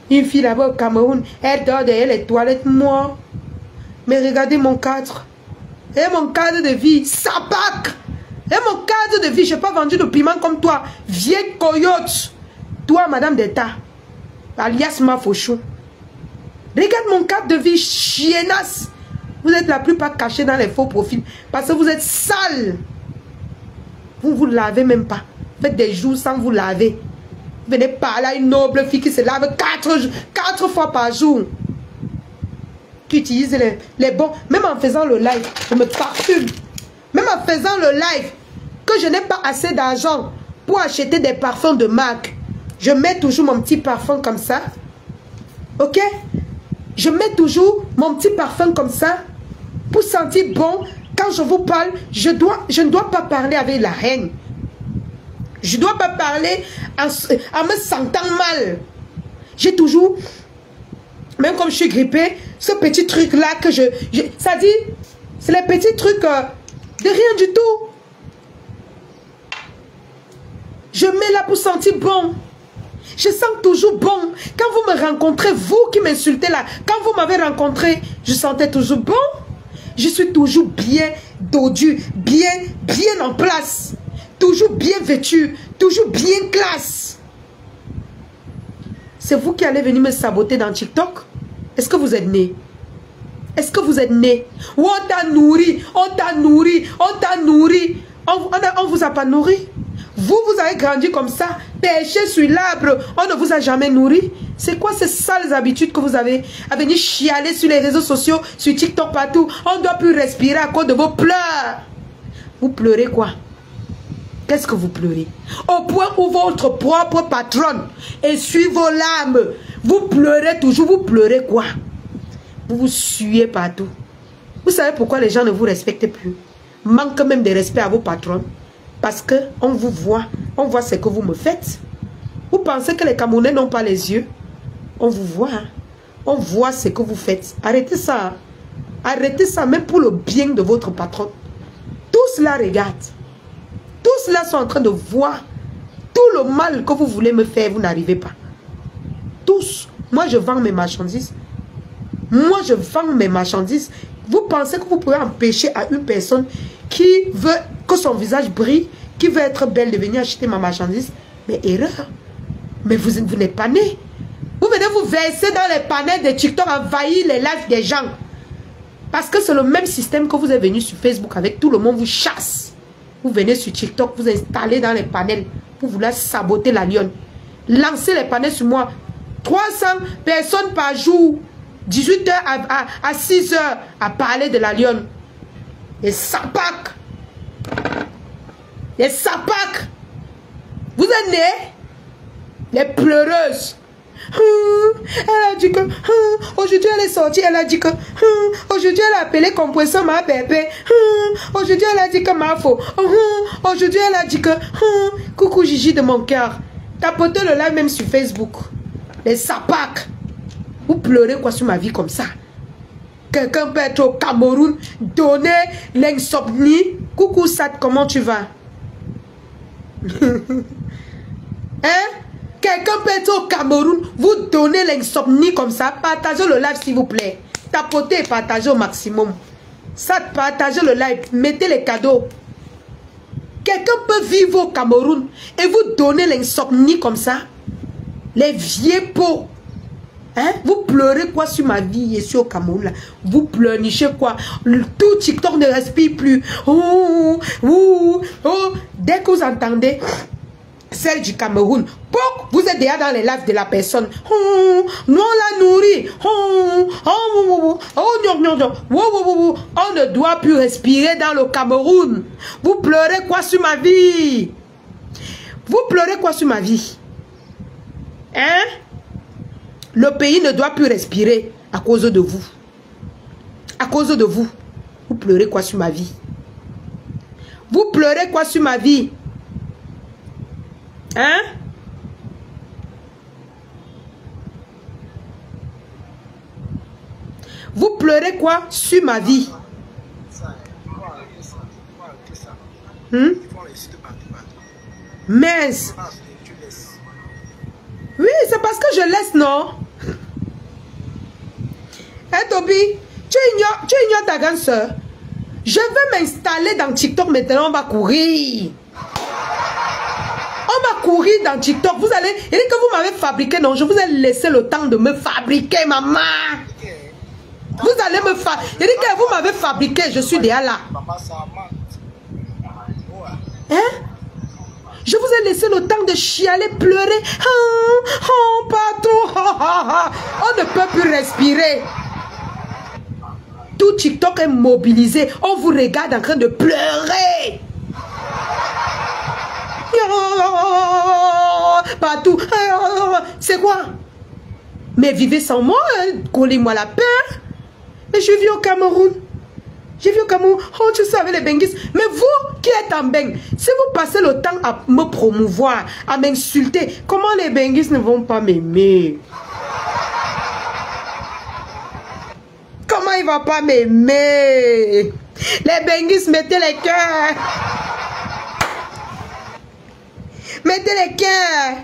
Une fille là-bas au Cameroun, elle dort derrière les toilettes, moi. Mais regardez mon cadre. Et mon cadre de vie, sapac. Et mon cadre de vie, je n'ai pas vendu de piment comme toi. Vieille coyote. Toi, madame d'État, alias Mafochou. Regarde mon cadre de vie, chiennasse. Vous êtes la plupart cachés dans les faux profils. Parce que vous êtes sales. Vous ne vous lavez même pas. Faites des jours sans vous laver. Venez parler à une noble fille qui se lave 4 fois par jour. Qui utilise les bons. Même en faisant le live, je me parfume. Même en faisant le live, que je n'ai pas assez d'argent pour acheter des parfums de marque. Je mets toujours mon petit parfum comme ça. Ok? Je mets toujours mon petit parfum comme ça pour sentir bon. Quand je vous parle, je ne dois pas parler avec la haine. Je ne dois pas parler en me sentant mal. J'ai toujours, même comme je suis grippée, ce petit truc-là que ça dit, c'est les petits trucs de rien du tout. Je mets là pour sentir bon. Je sens toujours bon. Quand vous me rencontrez, vous qui m'insultez là, quand vous m'avez rencontré, je sentais toujours bon. Je suis toujours bien dodu, bien en place. Toujours bien vêtu, toujours bien classe. C'est vous qui allez venir me saboter dans TikTok? Est-ce que vous êtes né? Est-ce que vous êtes né? Ou on t'a nourri, on t'a nourri, on t'a nourri. On vous a pas nourri. Vous avez grandi comme ça, perché sur l'arbre, on ne vous a jamais nourri. C'est quoi ces sales habitudes que vous avez à venir chialer sur les réseaux sociaux, sur TikTok, partout? On ne doit plus respirer à cause de vos pleurs. Vous pleurez quoi? Qu'est-ce que vous pleurez? Au point où votre propre patronne essuie vos larmes. Vous pleurez toujours, vous pleurez quoi? Vous vous suez partout. Vous savez pourquoi les gens ne vous respectent plus? Manque même de respect à vos patrons. Parce qu'on vous voit, on voit ce que vous me faites. Vous pensez que les Camerounais n'ont pas les yeux? On vous voit, hein? On voit ce que vous faites. Arrêtez ça. Hein? Arrêtez ça, même pour le bien de votre patron. Tous là regardent. Tous là sont en train de voir tout le mal que vous voulez me faire, vous n'arrivez pas. Tous. Moi, je vends mes marchandises. Moi, je vends mes marchandises. Vous pensez que vous pouvez empêcher à une personne qui veut que son visage brille, qui veut être belle, de venir acheter ma marchandise? Mais erreur. Mais vous n'êtes pas né. Vous venez vous verser dans les panels de TikTok, envahir les lives des gens. Parce que c'est le même système que vous êtes venu sur Facebook avec tout le monde vous chasse. Vous venez sur TikTok, vous installez dans les panels pour vouloir saboter la lionne. Lancez les panels sur moi. 300 personnes par jour. 18 h à 6 h à parler de la lionne. Les sapacs. Les sapacs. Vous êtes nés? Les pleureuses. Elle a dit que aujourd'hui elle est sortie, elle a dit que aujourd'hui elle a appelé compresseur ma bébé. Aujourd'hui elle a dit que ma faux. Aujourd'hui elle a dit que coucou Gigi de mon cœur. Tapotez le live même sur Facebook. Les sapacs. Vous pleurez quoi sur ma vie comme ça? Quelqu'un peut être au Cameroun, donner l'insomnie. Coucou Sat, comment tu vas? Hein? Quelqu'un peut être au Cameroun, vous donnez l'insomnie comme ça. Partagez le live s'il vous plaît. Tapotez et partagez au maximum. Ça, partagez le live. Mettez les cadeaux. Quelqu'un peut vivre au Cameroun et vous donner l'insomnie comme ça. Les vieux pots. Hein? Vous pleurez quoi sur ma vie ici au Cameroun là? Vous pleurnichez quoi? Tout TikTok ne respire plus. Dès que vous entendez celle du Cameroun, vous êtes déjà dans les lives de la personne. Nous on la nourrit. On ne doit plus respirer dans le Cameroun. Vous pleurez quoi sur ma vie? Vous pleurez quoi sur ma vie? Hein? Le pays ne doit plus respirer à cause de vous. À cause de vous. Vous pleurez quoi sur ma vie? Vous pleurez quoi sur ma vie? Hein? Vous pleurez quoi sur ma vie? Mince. Oui, c'est parce que je laisse, non? Hein, Toby? Tu ignores ta grande soeur? Je vais m'installer dans TikTok maintenant, on va courir. On va courir dans TikTok. Vous allez... Il dit que vous m'avez fabriqué. Non, je vous ai laissé le temps de me fabriquer, maman. Vous allez me fabriquer. Il dit que vous m'avez fabriqué. Je suis déjà là. Hein? Je vous ai laissé le temps de chialer, pleurer. Partout. On ne peut plus respirer. Tout TikTok est mobilisé. On vous regarde en train de pleurer. Partout. C'est quoi? Mais vivez sans moi. Collez-moi la peur. Mais je vis au Cameroun. J'ai vu au Cameroun. Oh, tu sais, avec les benguistes. Mais vous qui êtes en beng, si vous passez le temps à me promouvoir, à m'insulter, comment les benguistes ne vont pas m'aimer? Comment il ne va pas m'aimer? Les benguistes, mettez les cœurs. Mettez les cœurs.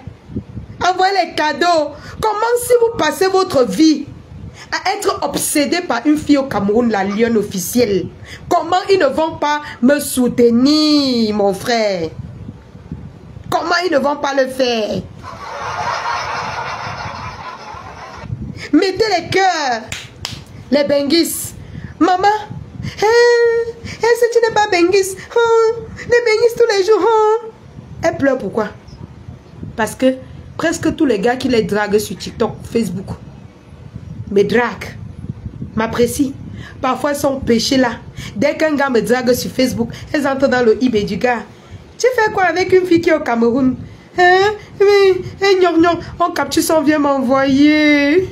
Envoyez les cadeaux. Comment si vous passez votre vie à être obsédé par une fille au Cameroun, la lionne officielle, comment ils ne vont pas me soutenir, mon frère? Comment ils ne vont pas le faire? Mettez les cœurs. Les benguis. Maman, si tu n'es pas benguis, les benguis tous les jours. Elle pleure pourquoi? Parce que presque tous les gars qui les draguent sur TikTok, Facebook, me draguent, m'apprécient. Parfois, elles sont péchées là. Dès qu'un gars me drague sur Facebook, elles entrent dans le eBay du gars. Tu fais quoi avec une fille qui est au Cameroun? Hein? Oui, on capture son vient m'envoyer.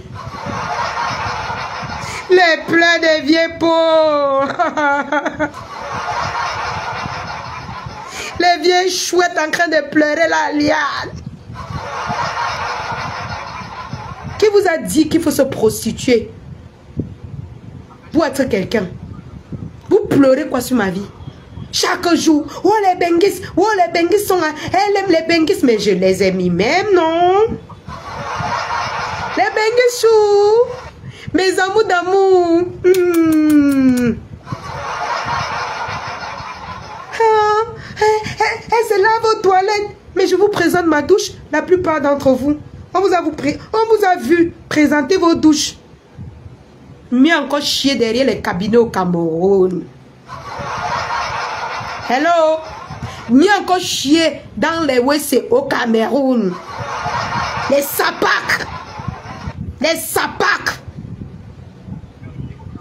Les pleurs des vieux pots. Les vieilles chouettes en train de pleurer la liane. Qui vous a dit qu'il faut se prostituer pour être quelqu'un? Vous pleurez quoi sur ma vie? Chaque jour, oh les benguis sont là. Elle aime les benguis, mais je les aime même, non? Les benguis chou, mes amours d'amour. Elle se lave aux toilettes. Mais je vous présente ma douche, la plupart d'entre vous. On vous a vu présenter vos douches. Mieux encore chier derrière les cabinets au Cameroun. Hello? Mieux encore chier dans les WC au Cameroun. Les sapacs. Les sapacs.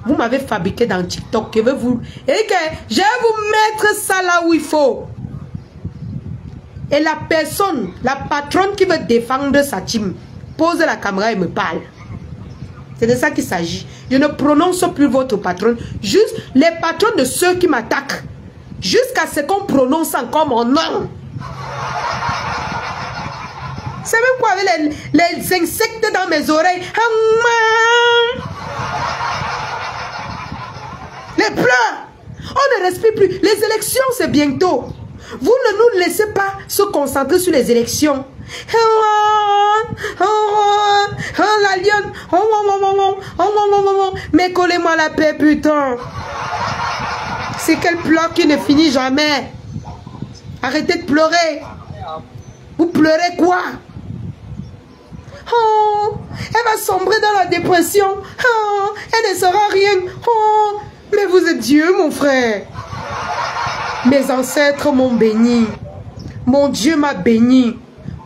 Vous m'avez fabriqué dans TikTok. Je vais vous mettre ça là où il faut. Et la personne, la patronne qui veut défendre sa team, pose la caméra et me parle. C'est de ça qu'il s'agit. Je ne prononce plus votre patron. Juste les patrons de ceux qui m'attaquent. Jusqu'à ce qu'on prononce encore mon nom. C'est même quoi avec les insectes dans mes oreilles. Les pleurs. On ne respire plus. Les élections, c'est bientôt. Vous ne nous laissez pas se concentrer sur les élections. La lionne. Mais collez-moi la paix, putain. C'est quel pleur qui ne finit jamais. Arrêtez de pleurer. Vous pleurez quoi? Oh, elle va sombrer dans la dépression. Oh, elle ne sera rien. Oh, mais vous êtes Dieu, mon frère. Mes ancêtres m'ont béni. Mon Dieu m'a béni.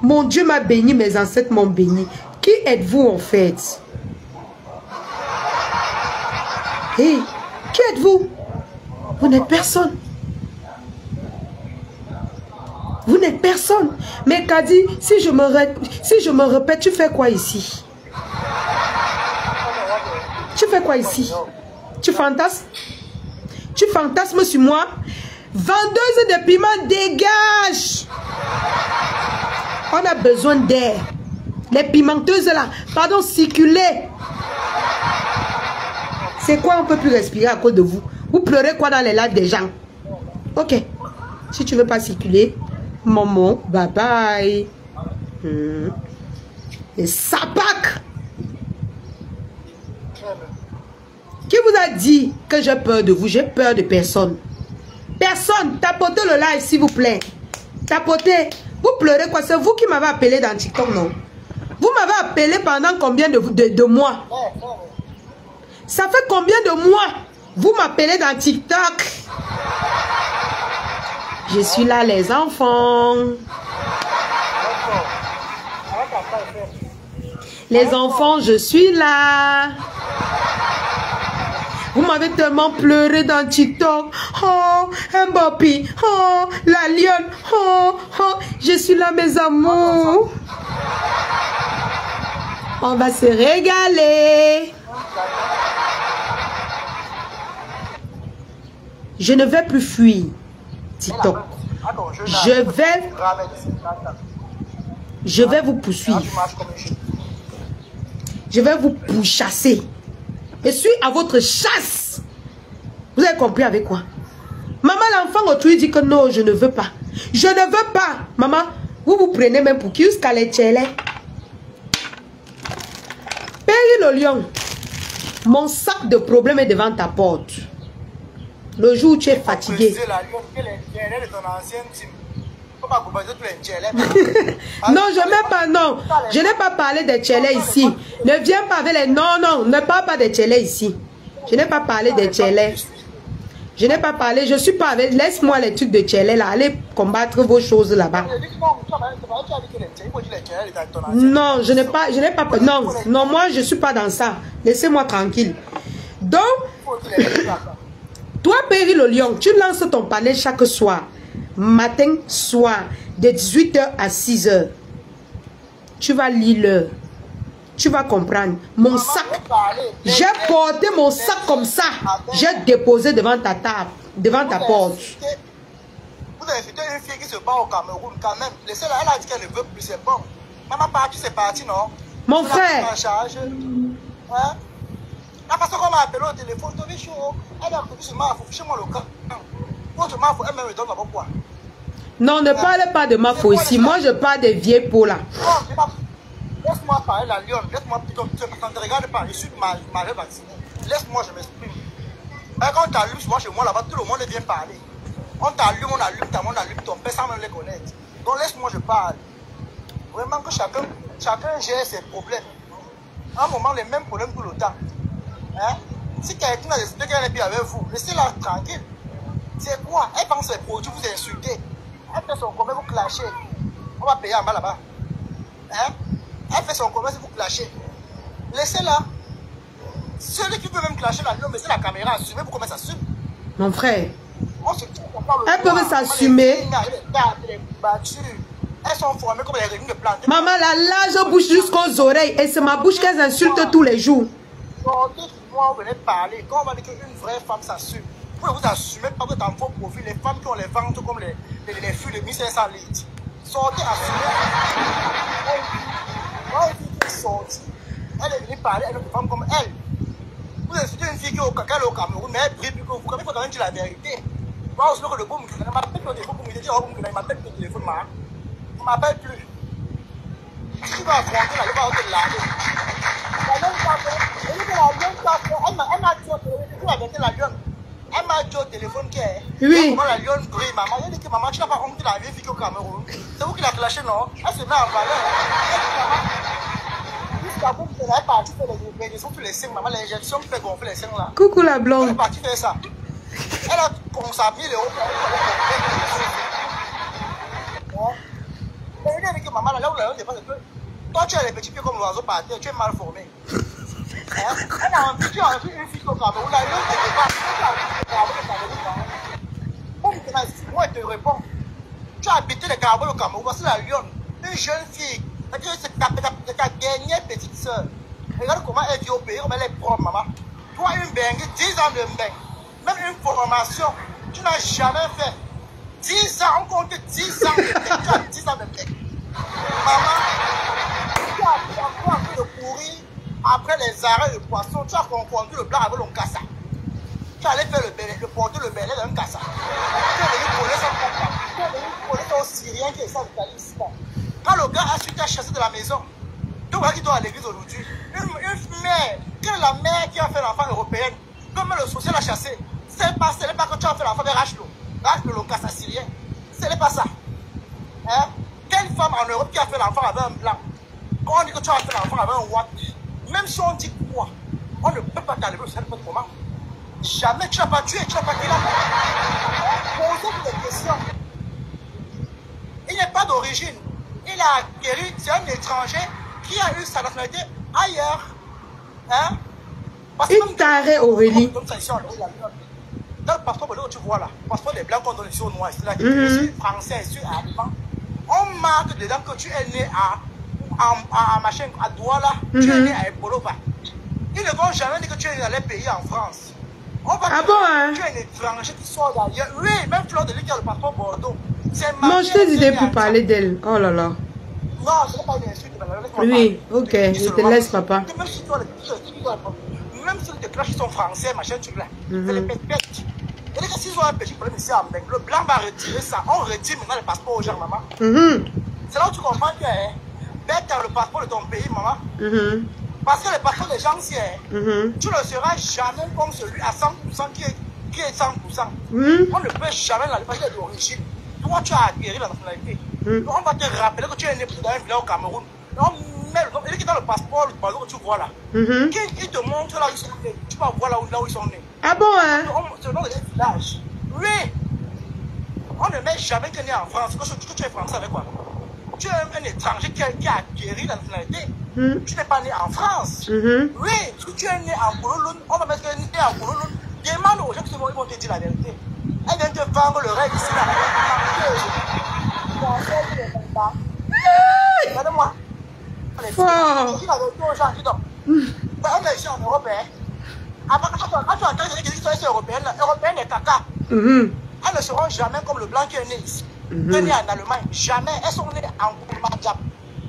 Mon Dieu m'a béni, mes ancêtres m'ont béni. Qui êtes-vous en fait? Hé, qui êtes-vous? Vous n'êtes personne. Vous n'êtes personne. Mais Kadi, si je me répète, tu fais quoi ici? Tu fais quoi ici? Tu fantasmes? Tu fantasmes sur moi? Vendeuse de piment, dégage! On a besoin d'air. Les pimenteuses là, pardon, circulez. C'est quoi, on ne peut plus respirer à cause de vous? Vous pleurez quoi dans les lives des gens? Ok. Si tu ne veux pas circuler, maman, bye bye. Et sapac. Qui vous a dit que j'ai peur de vous? J'ai peur de personne. Personne. Tapotez le live s'il vous plaît. Tapotez. Vous pleurez quoi? C'est vous qui m'avez appelé dans TikTok, non? Vous m'avez appelé pendant combien de mois? Ça fait combien de mois? Vous m'appelez dans TikTok. Je suis là, les enfants. Les enfants, je suis là. Vous m'avez tellement pleuré dans TikTok. Oh, Mbappé. Oh, la lionne. Oh, oh, je suis là, mes amours. On va se régaler. Je ne vais plus fuir TikTok. Je vais vous poursuivre. Je vais vous pourchasser. Je suis à votre chasse. Vous avez compris avec quoi? Maman, l'enfant autrui dit que non, je ne veux pas. Je ne veux pas. Maman, vous vous prenez même pour qui? Jusqu'à les tchélés. Paye le lion. Mon sac de problème est devant ta porte. Le jour où tu es fatigué. Non, je n'ai pas, non. Je n'ai pas parlé des tchélés ici. Ne viens pas avec les... Non, non, ne parle pas des tchélés ici. Je n'ai pas parlé des tchélés. Je n'ai pas parlé, je suis pas avec... Laisse-moi les trucs de tchélés là. Allez combattre vos choses là-bas. Non, je n'ai pas... Non, non, moi je suis pas dans ça. Laissez-moi tranquille. Donc... Toi, Péri le lion, tu lances ton panel chaque soir. Matin, soir, de 18h à 6h. Tu vas lire l'heure. Tu vas comprendre. Mon sac, j'ai porté mon sac comme ça. J'ai déposé devant ta table, devant ta porte. Vous avez invité une fille qui se bat au Cameroun quand même. Laissez-la, elle a dit qu'elle ne veut plus, c'est bon. Maman partie, c'est parti, non? Mon frère. Hein? La façon qu'on m'a appelé au téléphone, tu es chaud. Elle a coupé ce mafou, chez moi le cas. Votre mafou, elle me donne d'abord quoi? Non, ne parlez pas de mafou ici. Moi, je parle des vieilles peaux là. Laisse-moi parler la lionne. Laisse-moi plutôt. Tu ne regardes pas. Je suis marié vacciné. Laisse-moi, je m'exprime. Quand on t'allume souvent chez moi là-bas, tout le monde vient parler. On t'allume, on allume ta monde, on allume ton père sans même les connaître. Donc laisse-moi, je parle. Vraiment que chacun gère ses problèmes. À un moment, les mêmes problèmes tout le temps. Hein? Si quelqu'un a décidé qu'elle est bien avec vous, laissez-la tranquille. C'est quoi? Elle pense les produits, vous insultez. Elle fait son commerce, vous clashez. On va payer en bas là-bas. Hein? Elle fait son commerce, vous clashez. Laissez-la. Celui qui peut même clasher la lionne, mais c'est la caméra assumée pour comment ça s'assume. Mon frère. Elles peuvent s'assumer. Elles sont formées comme les réunions de plantes. Maman, la large bouche jusqu'aux oreilles. Et c'est ma bouche qu'elles insultent tous les jours. Sortez du moi, vous venez parler. Quand on va dire qu'une vraie femme s'assume, vous ne vous assumez pas que dans vos profils, les femmes qui ont les ventres comme les fûts de 1500 litres. Sortez, assumez. Quand une fille qui est sortie, elle est venue parler à une femme comme elle. Vous insultez une fille qui est au Cameroun, mais elle brille plus que vous. Quand il faut quand même dire la vérité. Moi aussi, que le boum, il m'appelle le téléphone pour me dire, il m'appelle le téléphone, il ne m'appelle plus. Tu vas affronter la loi, on te lave. Elle m'a dit au téléphone qu'elle. Oui. Comment la lionne brille, maman. Elle dit que maman, tu n'as pas honte de la vieille fille au Cameroun. C'est vous qui l'a clashé, non? Elle se met en valeur. Jusqu'à vous, elle est partie faire les injections sur les seins, maman. L'injection qui fait gonfler les seins là. Coucou la blonde. Elle est partie faire ça. Elle a consacré les euros. Mais elle dit que maman, là où la lionne dépasse un peu. Toi, tu as les petits pieds comme l'oiseau par terre, tu es mal formé. Elle a envie, tu as envie une fille au Cameroun, la lionne te dépasse. Moi, je te réponds. Tu as habité le Cameroun au Cameroun, voici la lionne, une jeune fille. C'est ta dernière petite soeur. Regarde comment elle vit au pays, comment elle est propre, maman. Toi, une bengue, 10 ans de bengue, même une formation, tu n'as jamais fait. 10 ans, on compte 10 ans de bengue, tu as 10 ans de bengue. Maman, tu as appris de courir après les arrêts de poisson, tu as confondu le blanc avec l'oncassa. Tu allais faire le porter le belé d'un cassa. Tu es venu coller son combat. Tu es venu coller ton Syrien qui est ça d'Italie ici. Quand le gars a su t'a chassé de la maison, tu vois qu'il doit à l'église aujourd'hui. Une mère, quelle est la mère qui a fait l'enfant européenne? Comme le social a chassé. Ce n'est pas que tu as fait l'enfant de Rachlo. Rachlo, le cassa syrien. Ce n'est pas ça. Hein? Quelle femme en Europe qui a fait l'enfant avec un blanc? Quand on dit que tu as fait l'enfant avec un watt, même si on dit quoi, on ne peut pas t'enlever le ciel pour comment. Jamais tu n'as pas tué, tu n'as pas kidnappé. Posez-vous des questions. Il n'est pas d'origine. Il a acquis, c'est un étranger qui a eu sa nationalité ailleurs. Hein? Une tarée, Aurélie. Dans le passeport, tu vois là, le passeport des blancs qu'on donne ici au noir, c'est là, je suis français, je suis allemand. On marque dedans que tu es né à machin, à Douala, tu es né à Ebolova. Ils ne vont jamais dire que tu es né dans les pays en France. On va ah bon, hein? Tu es un étranger qui sort d'ailleurs. Oui, même Fleur de Lys qui a le passeport Bordeaux. Non, je te disais pour parler d'elle. Oh là là. Non, ce n'est pas une insulte. Oui, ok, je te laisse, papa. Même si tu as même si les clashs sont français, machin, tu là. C'est les pètes. Et que s'ils ont un petit problème ici en Beng, le blanc va retirer ça. On retire maintenant le passeport aux gens, maman. C'est là où tu comprends que bête dans le passeport de ton pays, maman. Parce que le passeport des gens, tu ne seras jamais comme celui à 100% qui est 100%. On ne peut jamais la parce qu'il est d'origine. Toi, tu as acquis la nationalité. On va te rappeler que tu es né dans un village au Cameroun. Il est dans le passeport, le que tu vois là. Il te montre là où ils sont nés. Tu vas voir là où ils sont nés. Ah bon, hein? C'est le nom des villages. Oui. On ne met jamais que né en France. Que tu es français avec quoi? Tu es un étranger qui a acquis la nationalité. Tu n'es pas né en France. Oui, si tu es né en Koulouloun, on va mettre que tu es né en Koulouloun. Demande aux gens qui vont te dire la vérité. Elle vient te vendre le rêve ici là. Regardez-moi. Fort. On est ici en Europe. Quand tu entends que les sont européennes, européennes et caca. Elles ne seront jamais comme le blanc qui est né ici. Qui est né en Allemagne. Jamais. Elles sont nées en Kouloumandjab.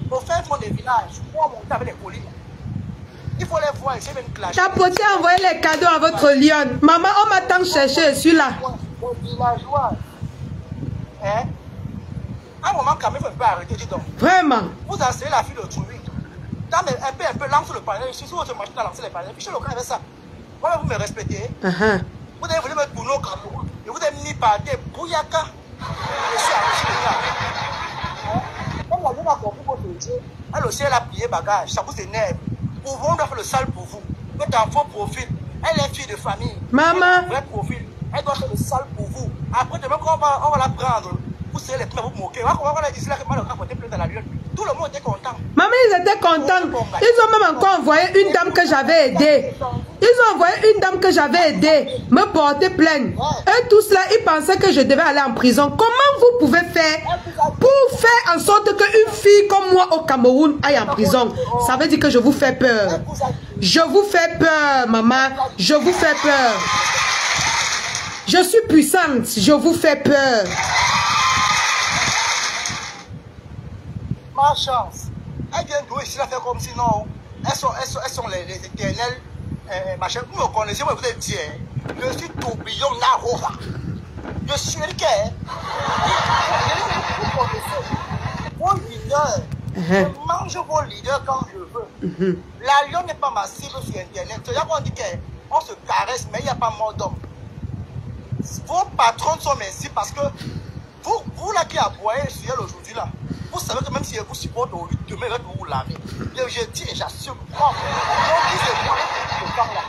Au fin fond des villages, pour monter avec les collines. Il faut les voir, c'est une clash. Tapoter, envoyez les cadeaux à votre lionne. Maman, on m'attend chercher, je suis là. Les villageois. Hein? À un moment, quand même, il faut pas arrêter, dis donc. Vraiment. Vous enseignez la fille de trouver. Un peu, lance le panel. Je suis sûr que votre machine a lancé les panels. Fichez le camp avec ça. Comment vous me respectez? Vous avez voulu me tourner au Cameroun. Et vous avez mis par terre, Bouyaka. Je suis arraché de là. Comme la vie n'a compris votre Dieu, elle aussi, elle a plié bagage. Ça vous énerve. Pour vous, on doit faire le sale pour vous. Vous êtes en faux profil. Elle est fille de famille. Maman. Vrai profil. Elle doit faire le sale pour vous. Après, demain, quand on va la prendre, vous serez les prêts à vous moquer. On va dire là que moi, le gars portait plainte à la lionne. Tout le monde était content. Maman, ils étaient contents. Ils ont même encore envoyé une dame que j'avais aidée. Ils ont envoyé une dame que j'avais aidée me porter plainte. Eux tous là, ils pensaient que je devais aller en prison. Comment vous pouvez faire Pour faire en sorte qu'une fille comme moi au Cameroun aille en prison, ça veut dire que je vous fais peur. Je vous fais peur, maman. Je vous fais peur. Je suis puissante. Je vous fais peur. Ma chance. Elle vient d'où ici, elle fait comme si non. Elles sont les éternels machin. Vous me connaissez, moi, vous êtes dit, je suis tourbillon Narora. Je suis le quai. Vous connaissez. Vos leaders. Je mange vos leaders quand je veux. La lion n'est pas ma cible sur Internet. C'est-à-dire qu'on dit qu'on se caresse, mais il n'y a pas mort d'homme. Vos patrons sont mes cibles parce que vous là qui aboyez sur elle aujourd'hui là, vous savez que même si vous supportez aujourd'hui, demain il va vous laver. Je dis et j'assume. Donc c'est moi qui parle là.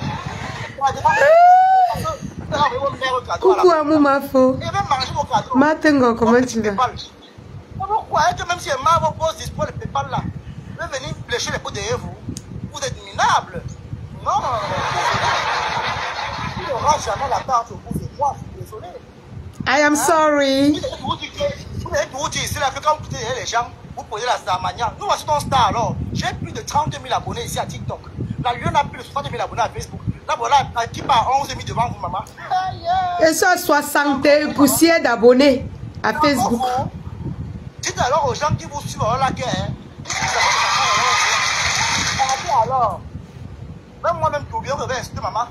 Coucou Amou Mafo. Matengo, comment tu vas? Vous croyez que même si elle m'a vos dispo le PayPal là, vous venir flécher les pots derrière vous, vous êtes minable. Non, il n'y aura jamais la carte au bout de moi, je suis désolé. I am sorry. Vous avez tout dit ici là que quand vous quittez les gens, vous posez la Starmania. Nous voici ton star alors. J'ai plus de 32 000 abonnés ici à TikTok. La Lyon a plus de 60 000 abonnés à Facebook. Là voilà, qui part 11 000 devant vous, maman. Et ça, 60 poussières d'abonnés à Facebook. Dites alors aux gens qui vous suivent la guerre. Alors, même moi-même, tout bien, je maman.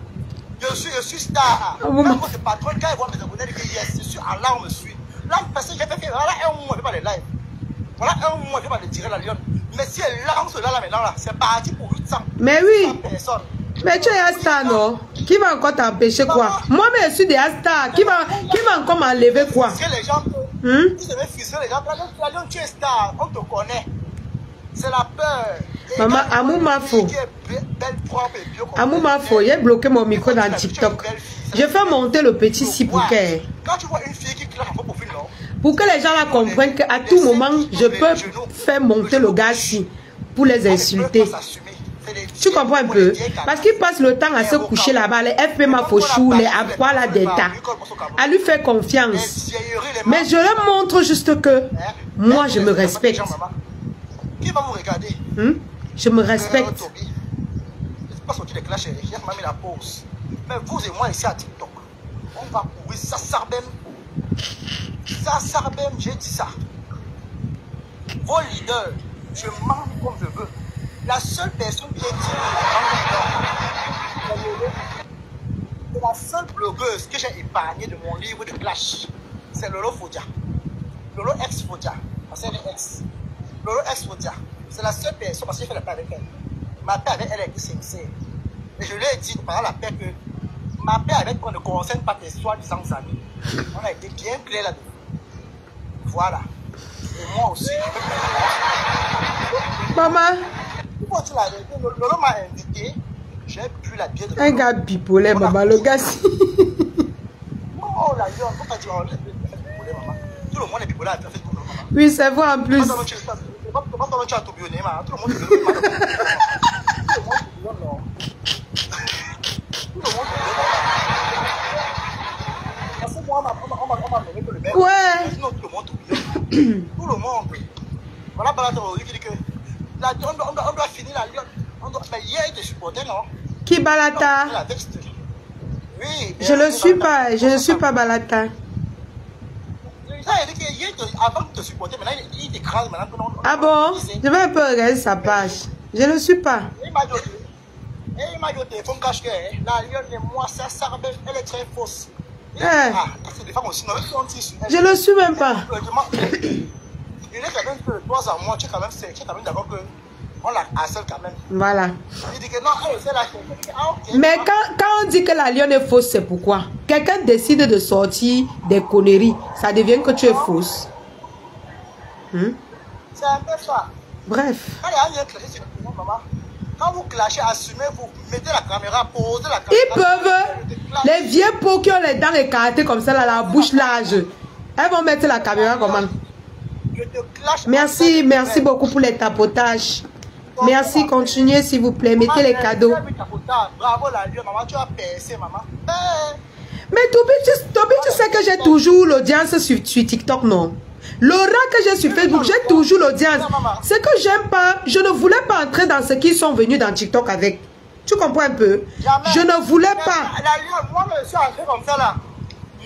Je suis star. Même votre patron, quand il voit mes abonnés, il dit yes, je suis en là, on me suit. Là, parce que j'ai fait, voilà un mois, je ne fais pas les lives. Voilà un mois, je ne fais pas les tirer la lionne. Mais si elle lance là, maintenant, là, c'est parti pour 800. Mais oui. Personnes. Mais tu es un star, non? Qui va encore t'empêcher quoi? Moi-même, je suis des stars. Qui va encore m'enlever quoi? Les gens, ils se mettent frustrer les gens. La lionne, tu es star, on te connaît. C'est la peur. Maman, Amou Mafo. Amou Mafo, j'ai bloqué mon micro dans TikTok. Je fais monter le petit si pour qu'elle. Quand tu vois une fille qui claque un profil, non? Pour que les gens la comprennent qu'à tout moment, je peux faire monter le gars si pour les insulter. Tu comprends un peu? Parce qu'il passe le temps à se coucher là-bas, les FP Mafochou, les Aquala Delta, à lui faire confiance. Mais je leur montre juste que moi, je me respecte. Qui va vous regarder? Je me respecte. Je ne sais pas sortir les clashs, j'ai mis la pause. Mais vous et moi ici à TikTok, on va courir ça sarbem. Ça sarbem, j'ai dit ça. Vos leaders, je mange comme je veux. La seule personne qui est c'est la seule blogueuse que j'ai épargnée de mon livre de clash. C'est Lolo Fodia. Lolo ex Fodia. Parce qu'elle est ex. Lolo ex Fodia. C'est la seule personne parce que j'ai fait la paix avec elle. Ma paix avec elle est sincère. Et je lui ai dit pendant la paix que ma paix avec toi ne concerne pas tes soi-disant amis. On a été bien clair là-dedans. Voilà. Et moi aussi. Maman. Lolo m'a invité. J'ai pu la bière de un gars bipolaire, maman. Le gars si. Oh la gueule, faut pas dire on est bipolaire, maman. Tout le monde est bipolaire, tu as fait tout le monde, maman. Oui, c'est vrai en plus. Comment tu as tout bionné, maman? Tout le monde est bipolaire. Tout le monde est bipolaire, non. Tout le monde est bipolaire. Parce que moi, on m'a nommé que le mec. Ouais. Sinon, tout le monde est bipolaire. Tout le monde. Voilà, par la théorie qui dit que on doit finir la lionne. Mais hier, il te supportait, non? Qui Balata? Oui. Je ne suis pas. Je ne suis pas Balata. Avant de te supporter, maintenant il t'écrase. Ah bon? Je vais un peu regarder sa page. Je ne suis pas. Il m'a dit au téléphone cache que la lionne et moi, ça elle est très fausse. C'est des femmes aussi. Je ne suis même pas. Il est quand même que toi à moi, tu es quand même d'accord que on la harcèle quand même. Voilà. Il dit que non, c'est la chose. Mais quand on dit que la lionne est fausse, c'est pourquoi? Quelqu'un décide de sortir des conneries, ça devient que tu es fausse. C'est un peu ça. Bref. Quand vous clashez, assumez-vous, mettez la caméra, posez la caméra. Ils peuvent, les vieux peaux qui ont les dents écartées comme ça, là, la bouche large, elles vont mettre la caméra comment? Merci, merci beaucoup pour les tapotages. Merci, continuez s'il vous plaît, mettez les cadeaux. Bravo la lionne, maman, tu as percé, maman. Mais Toby, tu sais que j'ai toujours l'audience sur TikTok, non? L'aura que j'ai sur Facebook, j'ai toujours l'audience. Ce que j'aime pas, je ne voulais pas entrer dans ce qu'ils sont venus dans TikTok avec. Tu comprends un peu? Je ne voulais pas. Moi, je suis entré comme ça là.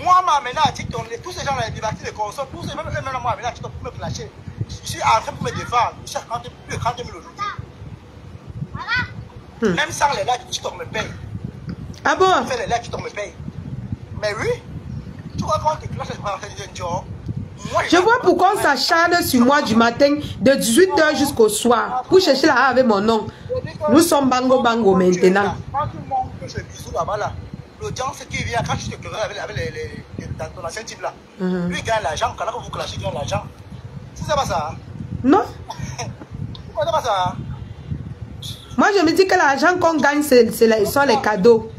Moi, m'amener à TikTok, tous ces gens-là, des parties de console, tous ces même eux-mêmes, moi, m'amener à TikTok pour me clasher. Je suis entré pour me défendre. Je suis à plus de 30 000 aujourd'hui. Même sans les likes, TikTok me paye. Ah bon? On fait les likes, TikTok me paye. Mais oui, tu vois quand tu clashes, je vois pourquoi on s'acharne sur moi du matin de 18h jusqu'au soir pour chercher là avec mon nom. Nous sommes bango bango maintenant. Quand tu montes ce bisou là-bas, là, l'audience qui vient, quand tu te querelles avec ton ancien type là, lui gagne l'argent, quand vous clashez, il gagne l'argent. C'est pas ça? Non. C'est pas ça? Moi je me dis que l'argent qu'on gagne, ce sont les cadeaux.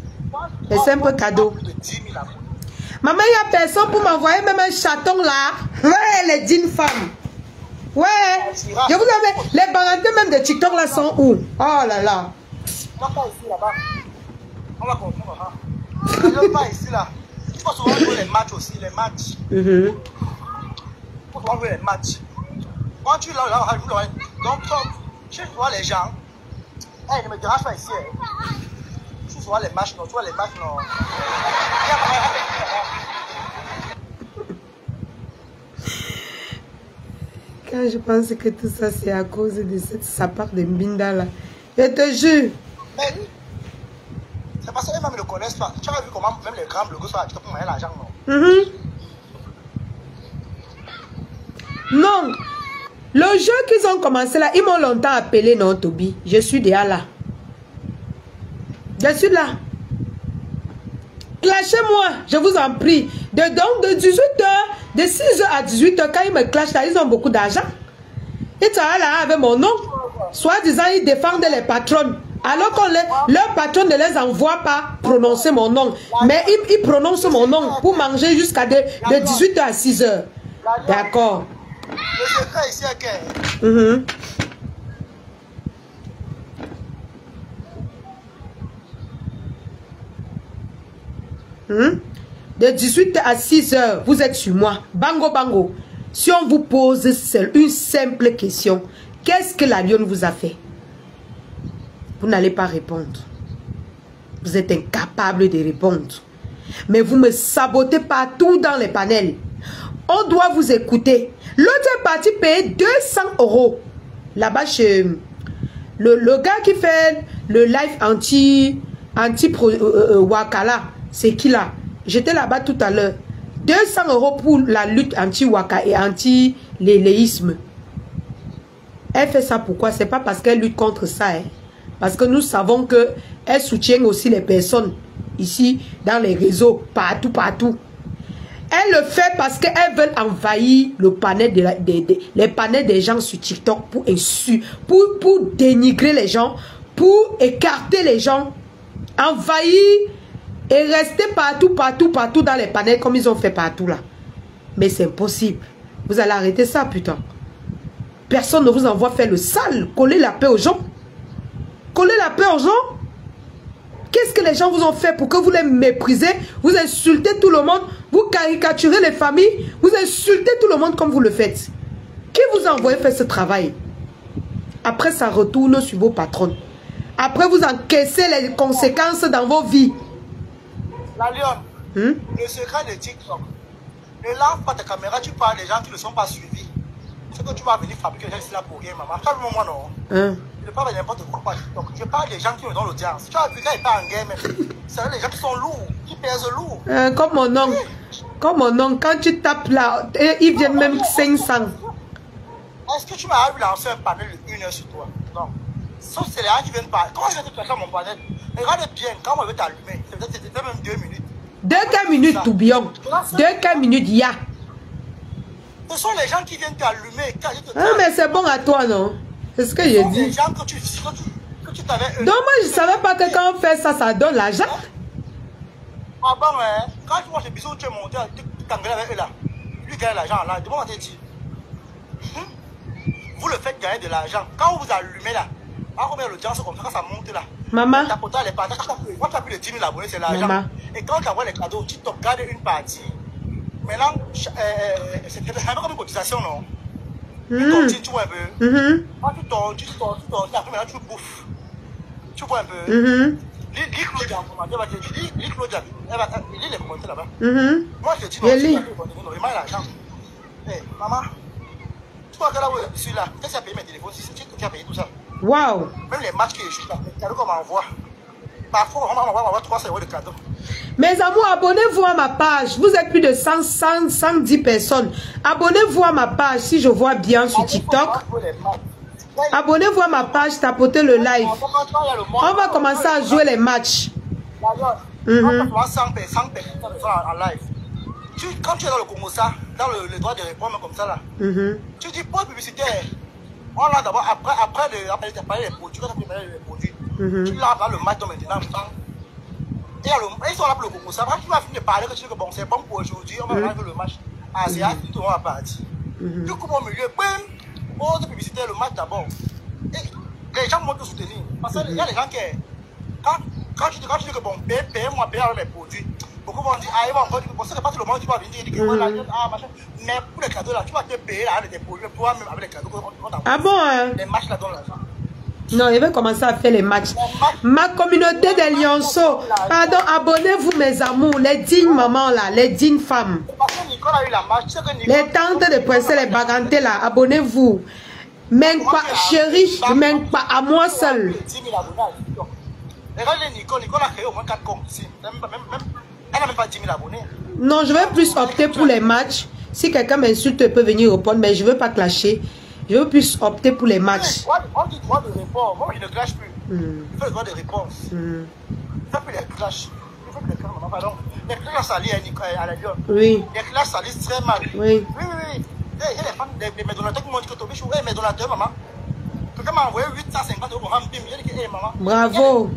Les simples cadeaux. Maman, il n'y a personne pour m'envoyer même un chaton là. Ouais, les jeans femmes. Ouais. Je vous avais. Les parentés même de TikTok là sont où? Oh là là. Non, pas ici là-bas. On va comprendre. Non, pas ici là. Il faut souvent jouer les matchs aussi, les matchs. Il faut souvent jouer les matchs. Quand tu es là, donc, tu vois les gens. Hey, ne me dérange pas ici. Tu vois les matchs, non, tu vois les matchs, non. Quand je pense que tout ça c'est à cause de cette sapard de Mbinda là. Je te jure. Mais c'est parce qu'eux-mêmes ne le connaissent pas. Tu as vu comment même les grands blogueurs sont à TikTok pour gagner l'argent, non? Non. Le jeu qu'ils ont commencé là, ils m'ont longtemps appelé, non, Toby. Je suis déjà là. Je suis là. Clashez-moi, je vous en prie. Donc, de 18h, de 6h à 18h, quand ils me clashent là, ils ont beaucoup d'argent. Ils sont là avec mon nom. Soit disant, ils défendent les patrons. Alors que leur patron ne les envoie pas prononcer mon nom. Mais ils prononcent mon nom pour manger jusqu'à de 18h à 6h. D'accord. Le secret ici est que... De 18h à 6h, vous êtes sur moi. Bango bango. Si on vous pose une simple question, qu'est-ce que la lionne vous a fait? Vous n'allez pas répondre. Vous êtes incapable de répondre. Mais vous me sabotez partout dans les panels. On doit vous écouter. L'autre est parti payer 200 €. Là-bas chez le gars qui fait le live anti Wakala. C'est qui là? J'étais là-bas tout à l'heure. 200 € pour la lutte anti-Waka et anti-léléisme. Elle fait ça pourquoi? C'est pas parce qu'elle lutte contre ça. Hein. Parce que nous savons qu'elle soutient aussi les personnes ici dans les réseaux, partout, partout. Elle le fait parce qu'elle veut envahir le panel les panels des gens sur TikTok pour dénigrer les gens, pour écarter les gens, envahir et rester partout, partout, partout dans les panels comme ils ont fait partout là. Mais c'est impossible. Vous allez arrêter ça, putain. Personne ne vous envoie faire le sale. Coller la paix aux gens. Coller la paix aux gens. Qu'est-ce que les gens vous ont fait pour que vous les méprisez? Vous insultez tout le monde. Vous caricaturez les familles. Vous insultez tout le monde comme vous le faites. Qui vous a envoyé faire ce travail? Après, ça retourne sur vos patrons. Après, vous encaissez les conséquences dans vos vies. La lionne, le secret de TikTok. Ne lance pas ta caméra, tu parles des gens qui ne sont pas suivis. C'est que tu vas venir fabriquer les gens ici là pour rien, maman. Calme-moi, non. Je ne parle pas de n'importe quoi sur TikTok. Je parle des gens qui ont dans l'audience. Tu as vu quand ils parlent en game, c'est les gens qui sont lourds, qui pèsent lourd. Comme mon oncle. Comme mon oncle, quand tu tapes là, ils viennent même 500. Est-ce que tu m'as vu lancer un panel de 1 heure sur toi? Non. Sauf c'est les gens qui viennent parler. Comment je vais te placer mon panel? Regarde bien, quand on veut t'allumer, c'était même 2 minutes. 2 minutes, tout bien. 2 minutes, ya. Ce sont les gens qui viennent t'allumer. Ah, mais c'est bon à toi, non? C'est ce que j'ai dit. Les gens que tu t'avais... Donc, moi, je ne savais pas que quand on fait ça, ça donne l'argent. Ah bon, hein? Quand tu vois ce bisou, tu es monté, tu t'engueules avec eux là. Lui gagne l'argent là. Demande à te dire. Vous le faites gagner de l'argent. Quand vous allumez là, quand on met l'audience comme ça, quand ça monte là. Maman. Quand tu as plus de 10 000 abonnés, c'est l'argent. Et quand tu envoies les cadeaux, tu te gardes une partie. Maintenant, c'est un peu comme une cotisation, non? Tu continues, tu vois un peu. Quand tu tords, après maintenant tu bouffes. Tu vois un peu. Lis Claude en commentaire, lis Claude, il lit les commentaires là-bas. Moi je te dis, non, tu vas l'argent. Maman, tu vois que là où je suis là, qu'est-ce que tu as payé mes téléphones? Tu as payé tout ça. Waouh! Même les matchs que je suis là, les cadeaux qu'on m'envoie. Parfois, on m'envoie 300 € de cadeaux. Mes amours, abonnez-vous à ma page. Vous êtes plus de 110 personnes. Abonnez-vous à ma page si je vois bien sur TikTok. Abonnez-vous à ma page, tapotez le live. On va commencer à jouer les matchs. On va 100 personnes en live. Quand tu es dans le Congo, ça, dans le droit de répondre comme ça là, tu dis pour publicitaire. On a d'abord, après de parler des produits, quand tu as parlé des produits, tu l'as dans le match maintenant. Et ils sont là pour le Congo. Ça, quand tu vas finir de parler, que tu dis que bon, c'est bon pour aujourd'hui, on va regarder le match. Ah, c'est à tout, on va partir. Du coup, au milieu, autre publicité, le match d'abord. Et les gens vont te soutenir. Parce qu'il y a des gens qui, quand tu dis que bon, paye-moi, paye avec mes produits, beaucoup vont dire, ah, ils vont encore dire, bon, c'est pas tout le monde qui va venir dire que voilà, ah, machin. Mais pour les cadeaux là, tu vas te payer là avec des produits, toi-même avec les cadeaux qu'on t'envoie. Ah bon, hein? Les matchs là donnent l'argent. Non, il va commencer à faire les matchs. Ma communauté des lionceaux. Pardon, abonnez-vous mes amours, les dignes mamans là, les dignes femmes. Les tantes de princesse, les bagantés là, abonnez-vous. Même pas chérie, même pas à moi seul. Regarde Nicole a créé au moins 4 comptes ici. Elle n'a même pas 10 000 abonnés. Non, je vais plus opter pour les matchs. Si quelqu'un m'insulte, il peut venir répondre, mais je ne veux pas clasher. Je veux plus opter pour les matchs. On dit droit de réponse. Moi, il ne clash plus. Il fait le droit de réponse. Il ne fait plus les clashs. Il fait plus les clashs, maman, pardon. Les clashs salissent à la Lyon. Oui. Les clashs salissent très mal. Oui. Oui. Il y a des femmes, des donateurs qui m'ont dit que Tobichou, mes donateurs, maman. Quelqu'un m'a envoyé 850 € pour Rambim. J'ai dit que, maman. Bravo.